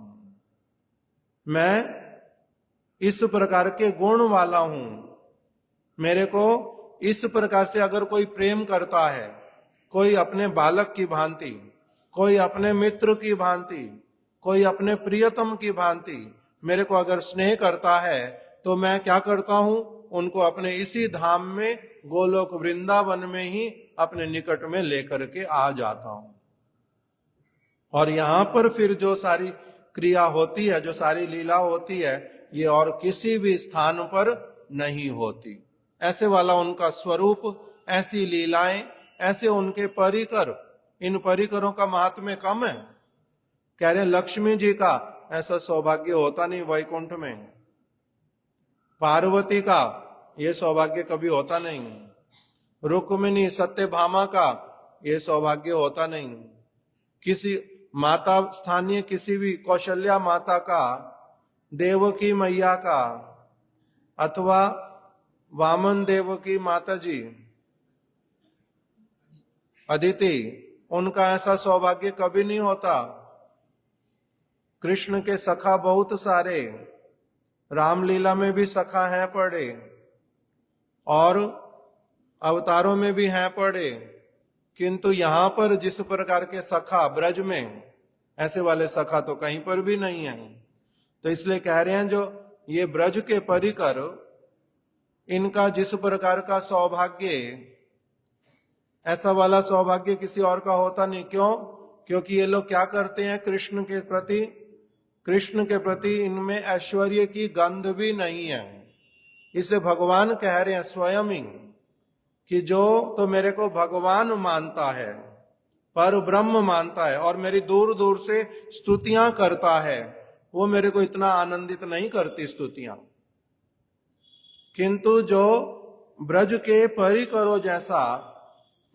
Speaker 2: मैं इस प्रकार के गुण वाला हूं। मेरे को इस प्रकार से अगर कोई प्रेम करता है, कोई अपने बालक की भांति, कोई अपने मित्र की भांति, कोई अपने प्रियतम की भांति मेरे को अगर स्नेह करता है, तो मैं क्या करता हूं? उनको अपने इसी धाम में, गोलोक वृंदावन में ही अपने निकट में लेकर के आ जाता हूं। और यहां पर फिर जो सारी क्रिया होती है, जो सारी लीला होती है, ये और किसी भी स्थान पर नहीं होती। ऐसे वाला उनका स्वरूप, ऐसी लीलाएं, ऐसे उनके परिकर, इन परिकरों का महात्म्य कम है। कह रहे लक्ष्मी जी का ऐसा सौभाग्य होता नहीं वैकुंठ में, पार्वती का ये सौभाग्य कभी होता नहीं, रुक्मिणी सत्यभामा का ये सौभाग्य होता नहीं, किसी माता स्थानीय किसी भी कौशल्या माता का, देवकी मैया का, अथवा वामन देव की माता जी अदिति, उनका ऐसा सौभाग्य कभी नहीं होता। कृष्ण के सखा बहुत सारे, रामलीला में भी सखा हैं पड़े और अवतारों में भी हैं पड़े, किंतु यहां पर जिस प्रकार के सखा ब्रज में, ऐसे वाले सखा तो कहीं पर भी नहीं है। तो इसलिए कह रहे हैं जो ये ब्रज के परिकर, इनका जिस प्रकार का सौभाग्य, ऐसा वाला सौभाग्य किसी और का होता नहीं। क्यों? क्योंकि ये लोग क्या करते हैं? कृष्ण के प्रति इनमें ऐश्वर्य की गंध भी नहीं है। इसलिए भगवान कह रहे हैं स्वयं ही कि जो तो मेरे को भगवान मानता है, पर ब्रह्म मानता है और मेरी दूर दूर से स्तुतियां करता है, वो मेरे को इतना आनंदित नहीं करती स्तुतियां। किंतु जो ब्रज के परिकरो जैसा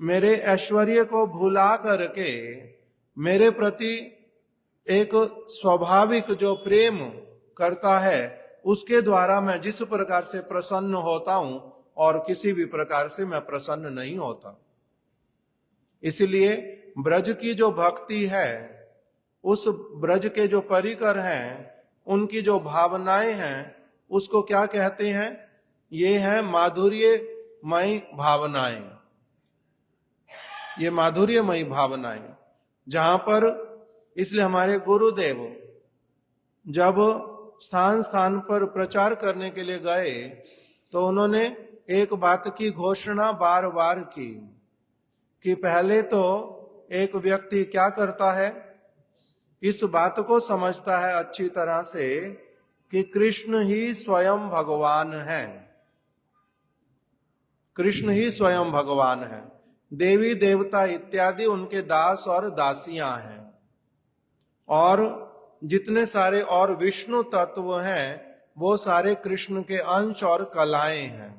Speaker 2: मेरे ऐश्वर्य को भुला करके मेरे प्रति एक स्वाभाविक जो प्रेम करता है, उसके द्वारा मैं जिस प्रकार से प्रसन्न होता हूं और किसी भी प्रकार से मैं प्रसन्न नहीं होता। इसलिए ब्रज की जो भक्ति है, उस ब्रज के जो परिकर हैं, उनकी जो भावनाएं हैं, उसको क्या कहते हैं? ये है माधुर्यमयी भावनाएं। ये माधुर्यमयी भावनाएं, जहां पर, इसलिए हमारे गुरुदेव जब स्थान स्थान पर प्रचार करने के लिए गए, तो उन्होंने एक बात की घोषणा बार बार की कि पहले तो एक व्यक्ति क्या करता है? इस बात को समझता है अच्छी तरह से कि कृष्ण ही स्वयं भगवान है। कृष्ण ही स्वयं भगवान है। देवी देवता इत्यादि उनके दास और दासियां हैं, और जितने सारे और विष्णु तत्व हैं वो सारे कृष्ण के अंश और कलाएं हैं।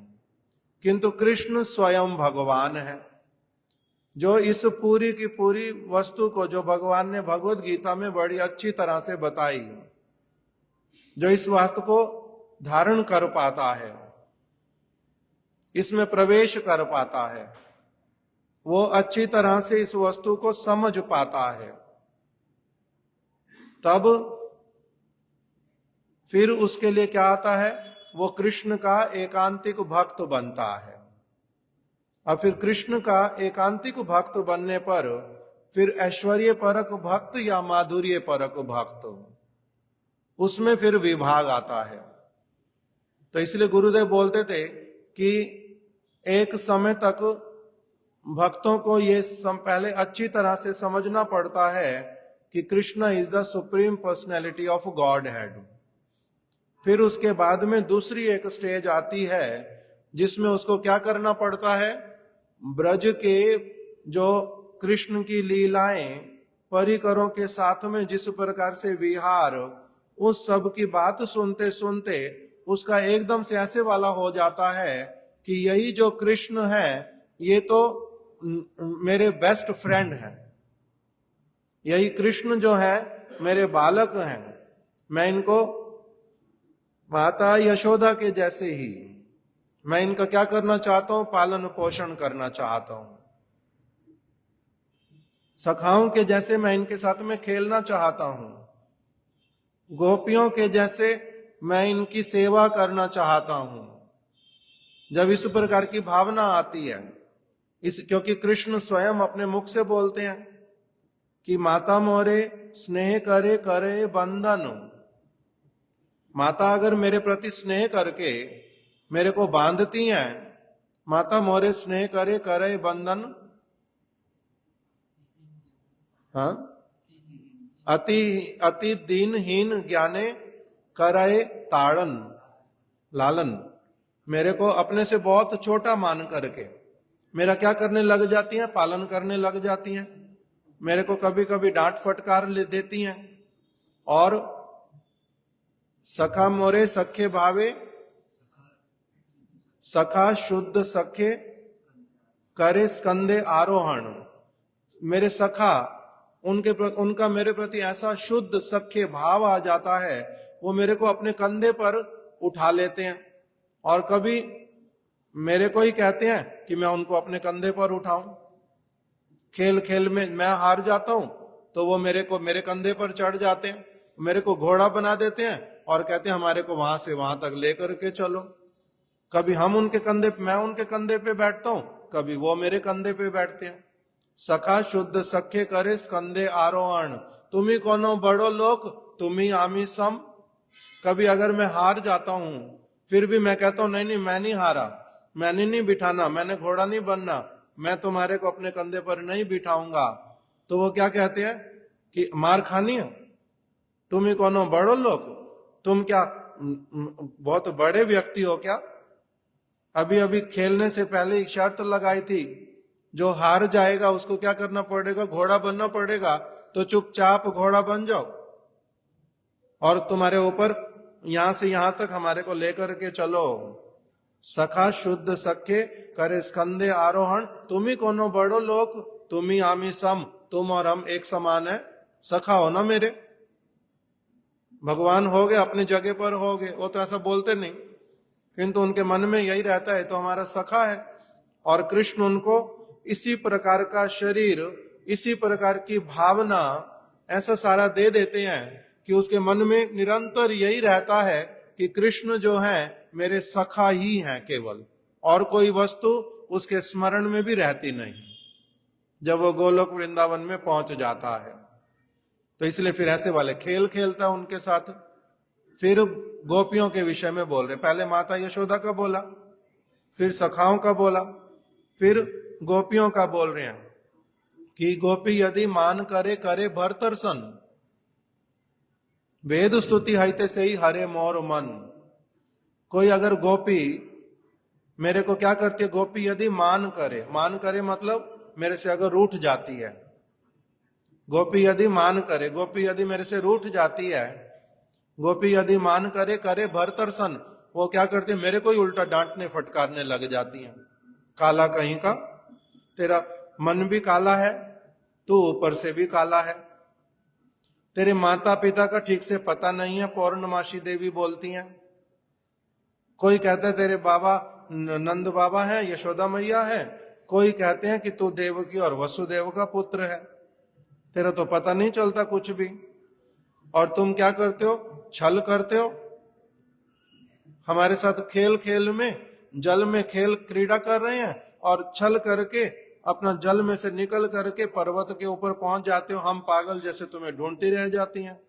Speaker 2: किंतु कृष्ण स्वयं भगवान है, जो इस पूरी की पूरी वस्तु को, जो भगवान ने भगवत गीता में बड़ी अच्छी तरह से बताई, जो इस वास्तु को धारण कर पाता है, इसमें प्रवेश कर पाता है, वो अच्छी तरह से इस वस्तु को समझ पाता है, तब फिर उसके लिए क्या आता है? वो कृष्ण का एकांतिक भक्त बनता है। और फिर कृष्ण का एकांतिक भक्त बनने पर फिर ऐश्वर्य परक भक्त या माधुर्य परक भक्त, उसमें फिर विभाग आता है। तो इसलिए गुरुदेव बोलते थे कि एक समय तक भक्तों को ये पहले अच्छी तरह से समझना पड़ता है कि Krishna is the supreme personality of God head. फिर उसके बाद में दूसरी एक स्टेज आती है जिसमें उसको क्या करना पड़ता है, ब्रज के जो कृष्ण की लीलाएं परिकरों के साथ में जिस प्रकार से विहार, उस सब की बात सुनते सुनते उसका एकदम से ऐसे वाला हो जाता है कि यही जो कृष्ण है ये तो मेरे बेस्ट फ्रेंड है, यही कृष्ण जो है मेरे बालक हैं, मैं इनको माता यशोदा के जैसे ही मैं इनका क्या करना चाहता हूं, पालन पोषण करना चाहता हूं, सखाओं के जैसे मैं इनके साथ में खेलना चाहता हूं, गोपियों के जैसे मैं इनकी सेवा करना चाहता हूं। जब इस प्रकार की भावना आती है, क्योंकि कृष्ण स्वयं अपने मुख से बोलते हैं कि माता मोरे स्नेह करे करे बंधन, माता अगर मेरे प्रति स्नेह करके मेरे को बांधती हैं, माता मोरे स्नेह करे करे बंधन, हाँ, अति दीनहीन ज्ञाने कराए ताड़न लालन, मेरे को अपने से बहुत छोटा मान करके मेरा क्या करने लग जाती हैं, पालन करने लग जाती हैं, मेरे को कभी कभी डांट फटकार ले देती हैं। और सखा मोरे सखे भावे, सखा शुद्ध सखे करे स्कंदे आरोहण, मेरे सखा उनका मेरे प्रति ऐसा शुद्ध सख्य भाव आ जाता है, वो मेरे को अपने कंधे पर उठा लेते हैं। और कभी मेरे को ही कहते हैं कि मैं उनको अपने कंधे पर उठाऊं। खेल खेल में मैं हार जाता हूं तो वो मेरे कंधे पर चढ़ जाते हैं, मेरे को घोड़ा बना देते हैं और कहते हैं हमारे को वहां से वहां तक लेकर के चलो। कभी मैं उनके कंधे पे बैठता हूं, कभी वो मेरे कंधे पे बैठते हैं। सखा शुद्ध सखे करे स्कंदे आरोहण, तुम्ही कोनो बड़ो लोक तुम्ही आमी सम। कभी अगर मैं हार जाता हूं फिर भी मैं कहता हूं नहीं मैं नहीं हारा, मैंने नहीं बिठाना, मैंने घोड़ा नहीं बनना, मैं तुम्हारे को अपने कंधे पर नहीं बिठाऊंगा। तो वो क्या कहते हैं कि मार खानी है, तुम ही कोनो बड़ो लोग, तुम क्या बहुत बड़े व्यक्ति हो क्या। अभी अभी खेलने से पहले एक शर्त लगाई थी, जो हार जाएगा उसको क्या करना पड़ेगा, घोड़ा बनना पड़ेगा, तो चुपचाप घोड़ा बन जाओ और तुम्हारे ऊपर यहां से यहां तक हमारे को लेकर के चलो। सखा शुद्ध सखे करे स्कंदे आरोहण, तुम ही कोनो बड़ो लोक तुम ही आमी सम, तुम और हम एक समान है, सखा हो ना मेरे। भगवान हो गए, अपनी जगह पर हो गए, वो तो ऐसा बोलते नहीं किंतु उनके मन में यही रहता है, तो हमारा सखा है। और कृष्ण उनको इसी प्रकार का शरीर, इसी प्रकार की भावना ऐसा सारा दे देते हैं कि उसके मन में निरंतर यही रहता है कि कृष्ण जो है मेरे सखा ही हैं केवल, और कोई वस्तु उसके स्मरण में भी रहती नहीं जब वो गोलोक वृंदावन में पहुंच जाता है। तो इसलिए फिर ऐसे वाले खेल खेलता उनके साथ। फिर गोपियों के विषय में बोल रहे, पहले माता यशोदा का बोला, फिर सखाओं का बोला, फिर गोपियों का बोल रहे हैं कि गोपी यदि मान करे करे भरतरसन, वेद स्तुति हईते से ही हरे मोर मन। कोई अगर गोपी मेरे को क्या करती है, गोपी यदि मान करे मतलब मेरे से अगर रूठ जाती है, गोपी यदि मान करे, गोपी यदि मेरे से रूठ जाती है, गोपी यदि मान करे करे भरतरसन, वो क्या करती है, मेरे को ही उल्टा डांटने फटकारने लग जाती है। काला कहीं का, तेरा मन भी काला है, तू ऊपर से भी काला है, तेरे माता पिता का ठीक से पता नहीं है, पौर्णमासी देवी बोलती हैं। कोई कहता है तेरे बाबा नंद बाबा है, यशोदा मैया है, कोई कहते हैं कि तू देवकी और वसुदेव का पुत्र है, तेरा तो पता नहीं चलता कुछ भी। और तुम क्या करते हो, छल करते हो हमारे साथ, खेल खेल में जल में खेल क्रीड़ा कर रहे हैं और छल करके अपना जल में से निकल करके पर्वत के ऊपर पहुंच जाते हो, हम पागल जैसे तुम्हें ढूंढती रह जाती हैं।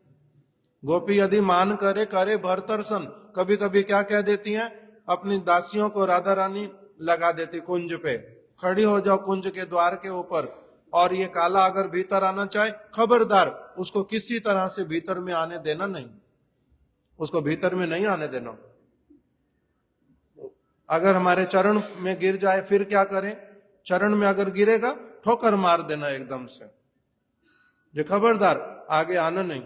Speaker 2: गोपी यदि मान करे करे भरतरसन, कभी कभी क्या कह देती हैं, अपनी दासियों को राधा रानी लगा देती कुंज पे, खड़ी हो जाओ कुंज के द्वार के ऊपर, और ये काला अगर भीतर आना चाहे खबरदार उसको किसी तरह से भीतर में आने देना नहीं। उसको भीतर में नहीं आने देना। अगर हमारे चरण में गिर जाए फिर क्या करें? चरण में अगर गिरेगा ठोकर मार देना एकदम से, जो खबरदार आगे आना नहीं।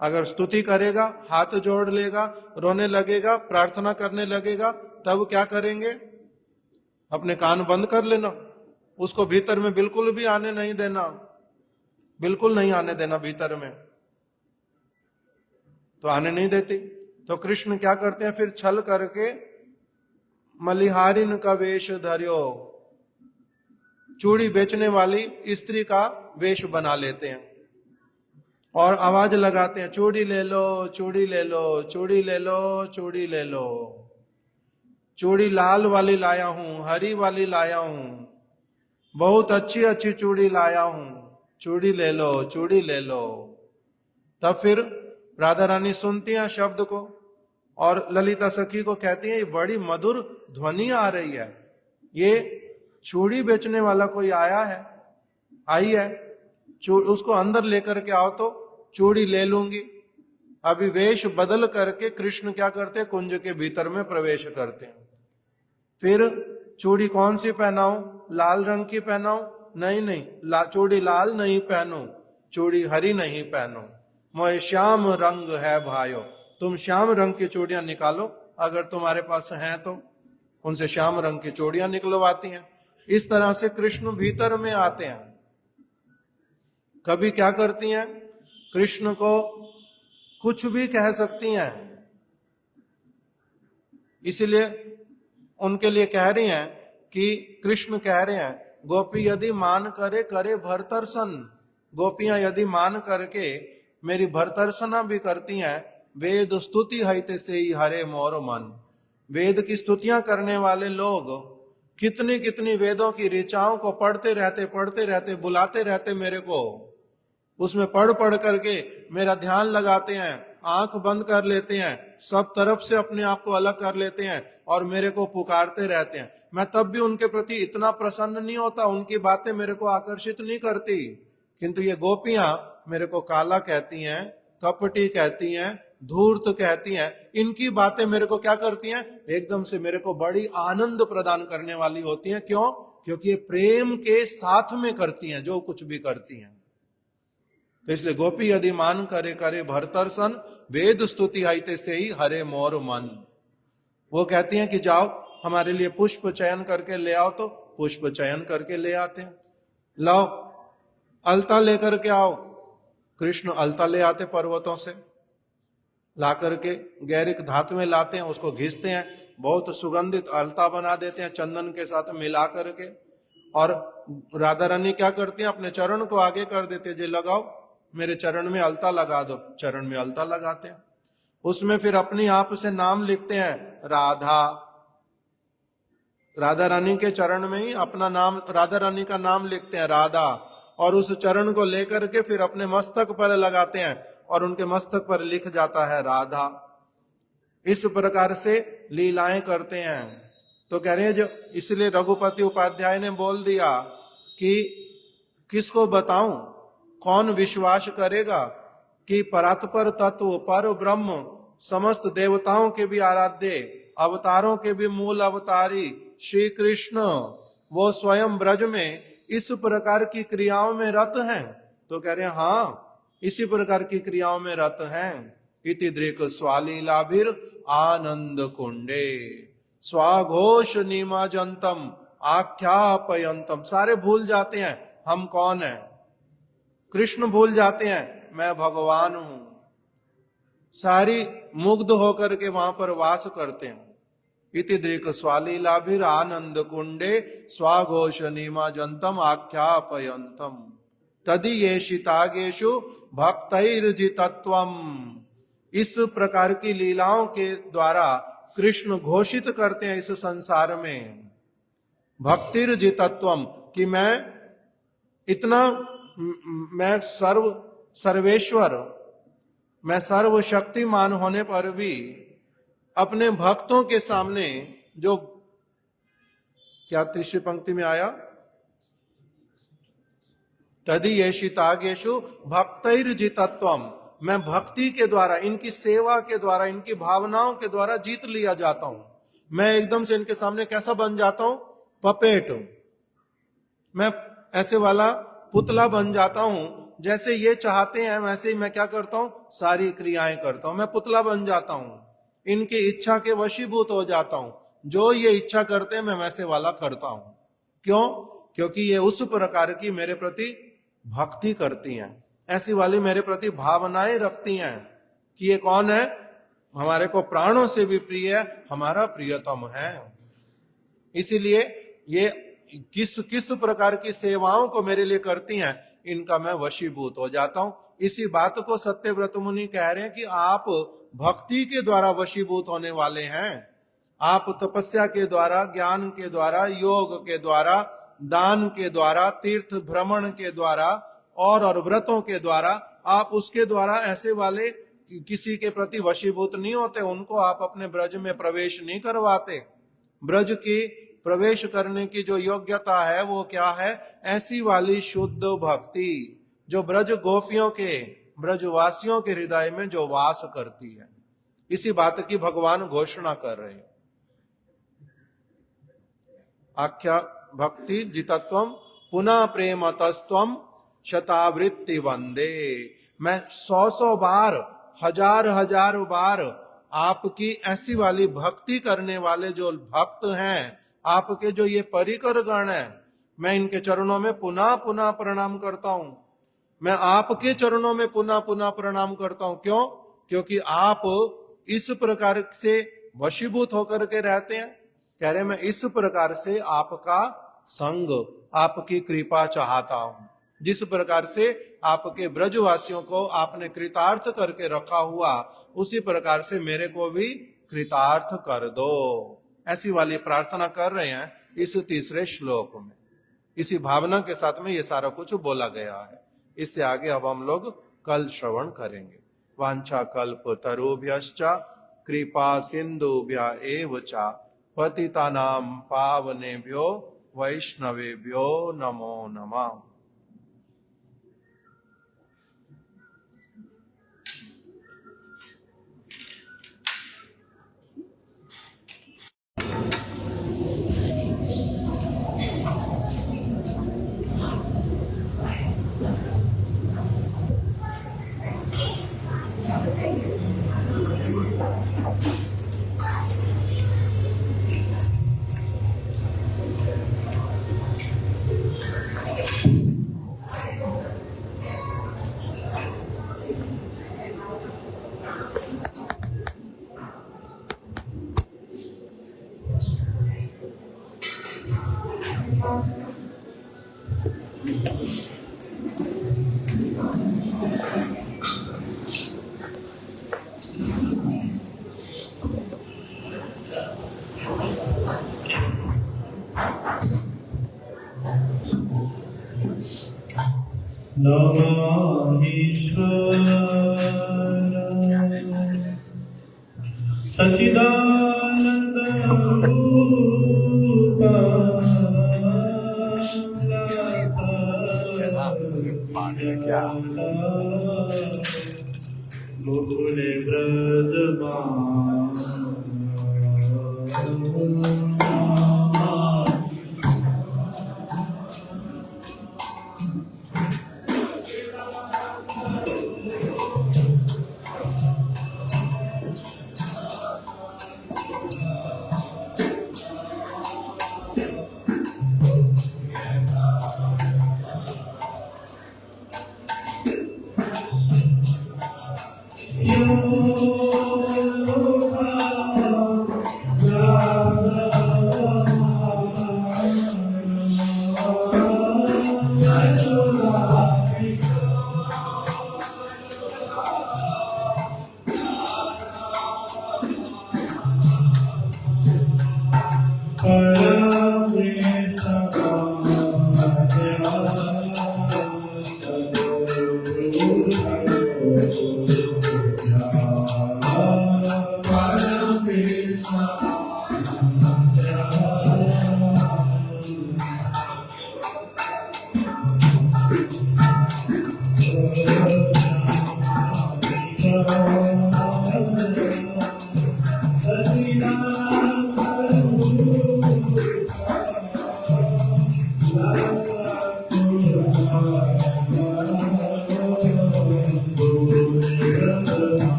Speaker 2: अगर स्तुति करेगा, हाथ जोड़ लेगा, रोने लगेगा, प्रार्थना करने लगेगा, तब क्या करेंगे? अपने कान बंद कर लेना, उसको भीतर में बिल्कुल भी आने नहीं देना, बिल्कुल नहीं आने देना भीतर में। तो आने नहीं देती तो कृष्ण क्या करते हैं? फिर छल करके मलिहारिन का वेश धर्यो, चूड़ी बेचने वाली स्त्री का वेश बना लेते हैं और आवाज लगाते हैं, चूड़ी ले लो, चूड़ी ले लो, चूड़ी ले लो, चूड़ी ले लो, चूड़ी लाल वाली लाया हूं, हरी वाली लाया हूं, बहुत अच्छी अच्छी चूड़ी लाया हूं, चूड़ी ले लो, चूड़ी ले लो। तब फिर राधा रानी सुनती हैं शब्द को और ललिता सखी को कहती है, ये बड़ी मधुर ध्वनि आ रही है, ये चूड़ी बेचने वाला कोई आया है, आई है, उसको अंदर लेकर के आओ तो चूड़ी ले लूंगी। अभी वेश बदल करके कृष्ण क्या करते हैं? कुंज के भीतर में प्रवेश करते हैं। फिर चूड़ी कौन सी पहनाऊं? लाल रंग की पहनाऊं? नहीं नहीं, चूड़ी लाल नहीं पहनो, चूड़ी हरी नहीं पहनो, मोए श्याम रंग है भाइयों। तुम श्याम रंग की चूड़ियां निकालो, अगर तुम्हारे पास हैं तो उनसे श्याम रंग की चूड़ियां निकलवाती हैं। इस तरह से कृष्ण भीतर में आते हैं। कभी क्या करती हैं? कृष्ण को कुछ भी कह सकती हैं, इसलिए उनके लिए कह रही हैं कि कृष्ण कह रहे हैं, गोपी यदि मान करे करे भरतर्षण। गोपियां यदि मान करके मेरी भरतर्षणा भी करती हैं, वेद स्तुति हईते से ही हरे मोर मन। वेद की स्तुतियां करने वाले लोग कितनी कितनी वेदों की ऋचाओं को पढ़ते रहते बुलाते रहते मेरे को, उसमें पढ़ पढ़ करके मेरा ध्यान लगाते हैं, आंख बंद कर लेते हैं, सब तरफ से अपने आप को अलग कर लेते हैं और मेरे को पुकारते रहते हैं। मैं तब भी उनके प्रति इतना प्रसन्न नहीं होता, उनकी बातें मेरे को आकर्षित नहीं करती। किंतु ये गोपियां मेरे को काला कहती हैं, कपटी कहती हैं, धूर्त कहती हैं, इनकी बातें मेरे को क्या करती हैं? एकदम से मेरे को बड़ी आनंद प्रदान करने वाली होती हैं। क्यों? क्योंकि ये प्रेम के साथ में करती हैं जो कुछ भी करती हैं। तो इसलिए गोपी यदि मान करे करे भरतर्षण, वेद स्तुति आईते से ही हरे मोर मन। वो कहती हैं कि जाओ हमारे लिए पुष्प चयन करके ले आओ, तो पुष्प चयन करके ले आते हैं। लाओ अलता लेकर के आओ, कृष्ण अलता ले आते पर्वतों से, ला करके गैरिक धातु में लाते हैं, उसको घिसते हैं, बहुत सुगंधित अलता बना देते हैं चंदन के साथ मिला करके। और राधा रानी क्या करती हैं? अपने चरण को आगे कर देते हैं, जे लगाओ मेरे चरण में अलता लगा दो, चरण में अलता लगाते हैं। उसमें फिर अपनी आप से नाम लिखते हैं, राधा। राधा रानी के चरण में ही अपना नाम, राधा रानी का नाम लिखते हैं राधा, और उस चरण को लेकर के फिर अपने मस्तक पर लगाते हैं और उनके मस्तक पर लिख जाता है राधा। इस प्रकार से लीलाएं करते हैं। तो कह रहे हैं जो, इसलिए रघुपति उपाध्याय ने बोल दिया कि किसको बताऊं, कौन विश्वास करेगा कि परात्पर तत्व पर ब्रह्म समस्त देवताओं के भी आराध्य, अवतारों के भी मूल अवतारी श्री कृष्ण, वो स्वयं ब्रज में इस प्रकार की क्रियाओं में रत हैं। तो कह रहे हैं हाँ, इसी प्रकार की क्रियाओं में रत हैं। इति दृक स्वालीलाभिर आनंद कुंडे स्वाघोष निमजंतम आख्यापयंतम। सारे भूल जाते हैं हम कौन हैं, कृष्ण भूल जाते हैं मैं भगवान हूं, सारी मुग्ध होकर के वहां पर वास करते हैं। इति दृक स्वालीलाभिर आनंद कुंडे स्वाघोष निमजंतम आख्यापयंतम तदीयेषितागेषु भक्तैर्जितत्वम। इस प्रकार की लीलाओं के द्वारा कृष्ण घोषित करते हैं इस संसार में भक्तिर्जितत्वम, कि मैं इतना, मैं सर्वेश्वर, मैं सर्वशक्तिमान होने पर भी अपने भक्तों के सामने, जो क्या तीसरी पंक्ति में आया, तदीयेषितागेषु भक्तैर्जितत्वम, मैं भक्ति के द्वारा, इनकी सेवा के द्वारा, इनकी भावनाओं के द्वारा जीत लिया जाता हूं। मैं एकदम से इनके सामने कैसा बन जाता हूं? पपेट। मैं ऐसे वाला पुतला बन जाता हूं, जैसे ये चाहते हैं वैसे ही मैं क्या करता हूं? सारी क्रियाएं करता हूं। मैं पुतला बन जाता हूं, इनकी इच्छा के वशीभूत हो जाता हूं। जो ये इच्छा करते हैं मैं वैसे वाला करता हूं। क्यों? क्योंकि ये उस प्रकार की मेरे प्रति भक्ति करती हैं, ऐसी वाली मेरे प्रति भावनाएं रखती हैं कि ये कौन है? हमारे को प्राणों से भी प्रिय है, हमारा प्रियतम है। इसीलिए ये किस प्रकार की सेवाओं को मेरे लिए करती हैं, इनका मैं वशीभूत हो जाता हूं। इसी बात को सत्यव्रत मुनि कह रहे हैं कि आप भक्ति के द्वारा वशीभूत होने वाले हैं। आप तपस्या के द्वारा, ज्ञान के द्वारा, योग के द्वारा, दान के द्वारा, तीर्थ भ्रमण के द्वारा और व्रतों के द्वारा, आप उसके द्वारा ऐसे वाले किसी के प्रति वशीभूत नहीं होते। उनको आप अपने ब्रज में प्रवेश नहीं करवाते। ब्रज की प्रवेश करने की जो योग्यता है वो क्या है? ऐसी वाली शुद्ध भक्ति जो ब्रज गोपियों के, ब्रजवासियों के हृदय में जो वास करती है। इसी बात की भगवान घोषणा कर रहे हैं। आख्या भक्ति जितत्वम पुनः प्रेमतस्त्वम शतावृत्ति वंदे। मैं 100 बार, हजार बार आपकी ऐसी वाली भक्ति करने वाले जो भक्त हैं, आपके जो ये परिकर गण हैं, मैं इनके चरणों में पुनः पुनः प्रणाम करता हूं। मैं आपके चरणों में पुनः पुनः प्रणाम करता हूं। क्यों? क्योंकि आप इस प्रकार से वशीभूत होकर के रहते हैं। कह रहे मैं इस प्रकार से आपका संग, आपकी कृपा चाहता हूं। जिस प्रकार से आपके ब्रजवासियों को आपने कृतार्थ करके रखा हुआ, उसी प्रकार से मेरे को भी कृतार्थ कर दो। ऐसी वाली प्रार्थना कर रहे हैं इस तीसरे श्लोक में। इसी भावना के साथ में ये सारा कुछ बोला गया है। इससे आगे अब हम लोग कल श्रवण करेंगे। वांछा कल्प तरुभ्यश्च कृपा सिंधुभ्य एव च पतितानां पावनेभ्यो वैष्णवेभ्यो नमो नमः।
Speaker 1: सच्चिदानंद रूप गोकुल ब्रजबान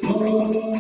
Speaker 4: Oh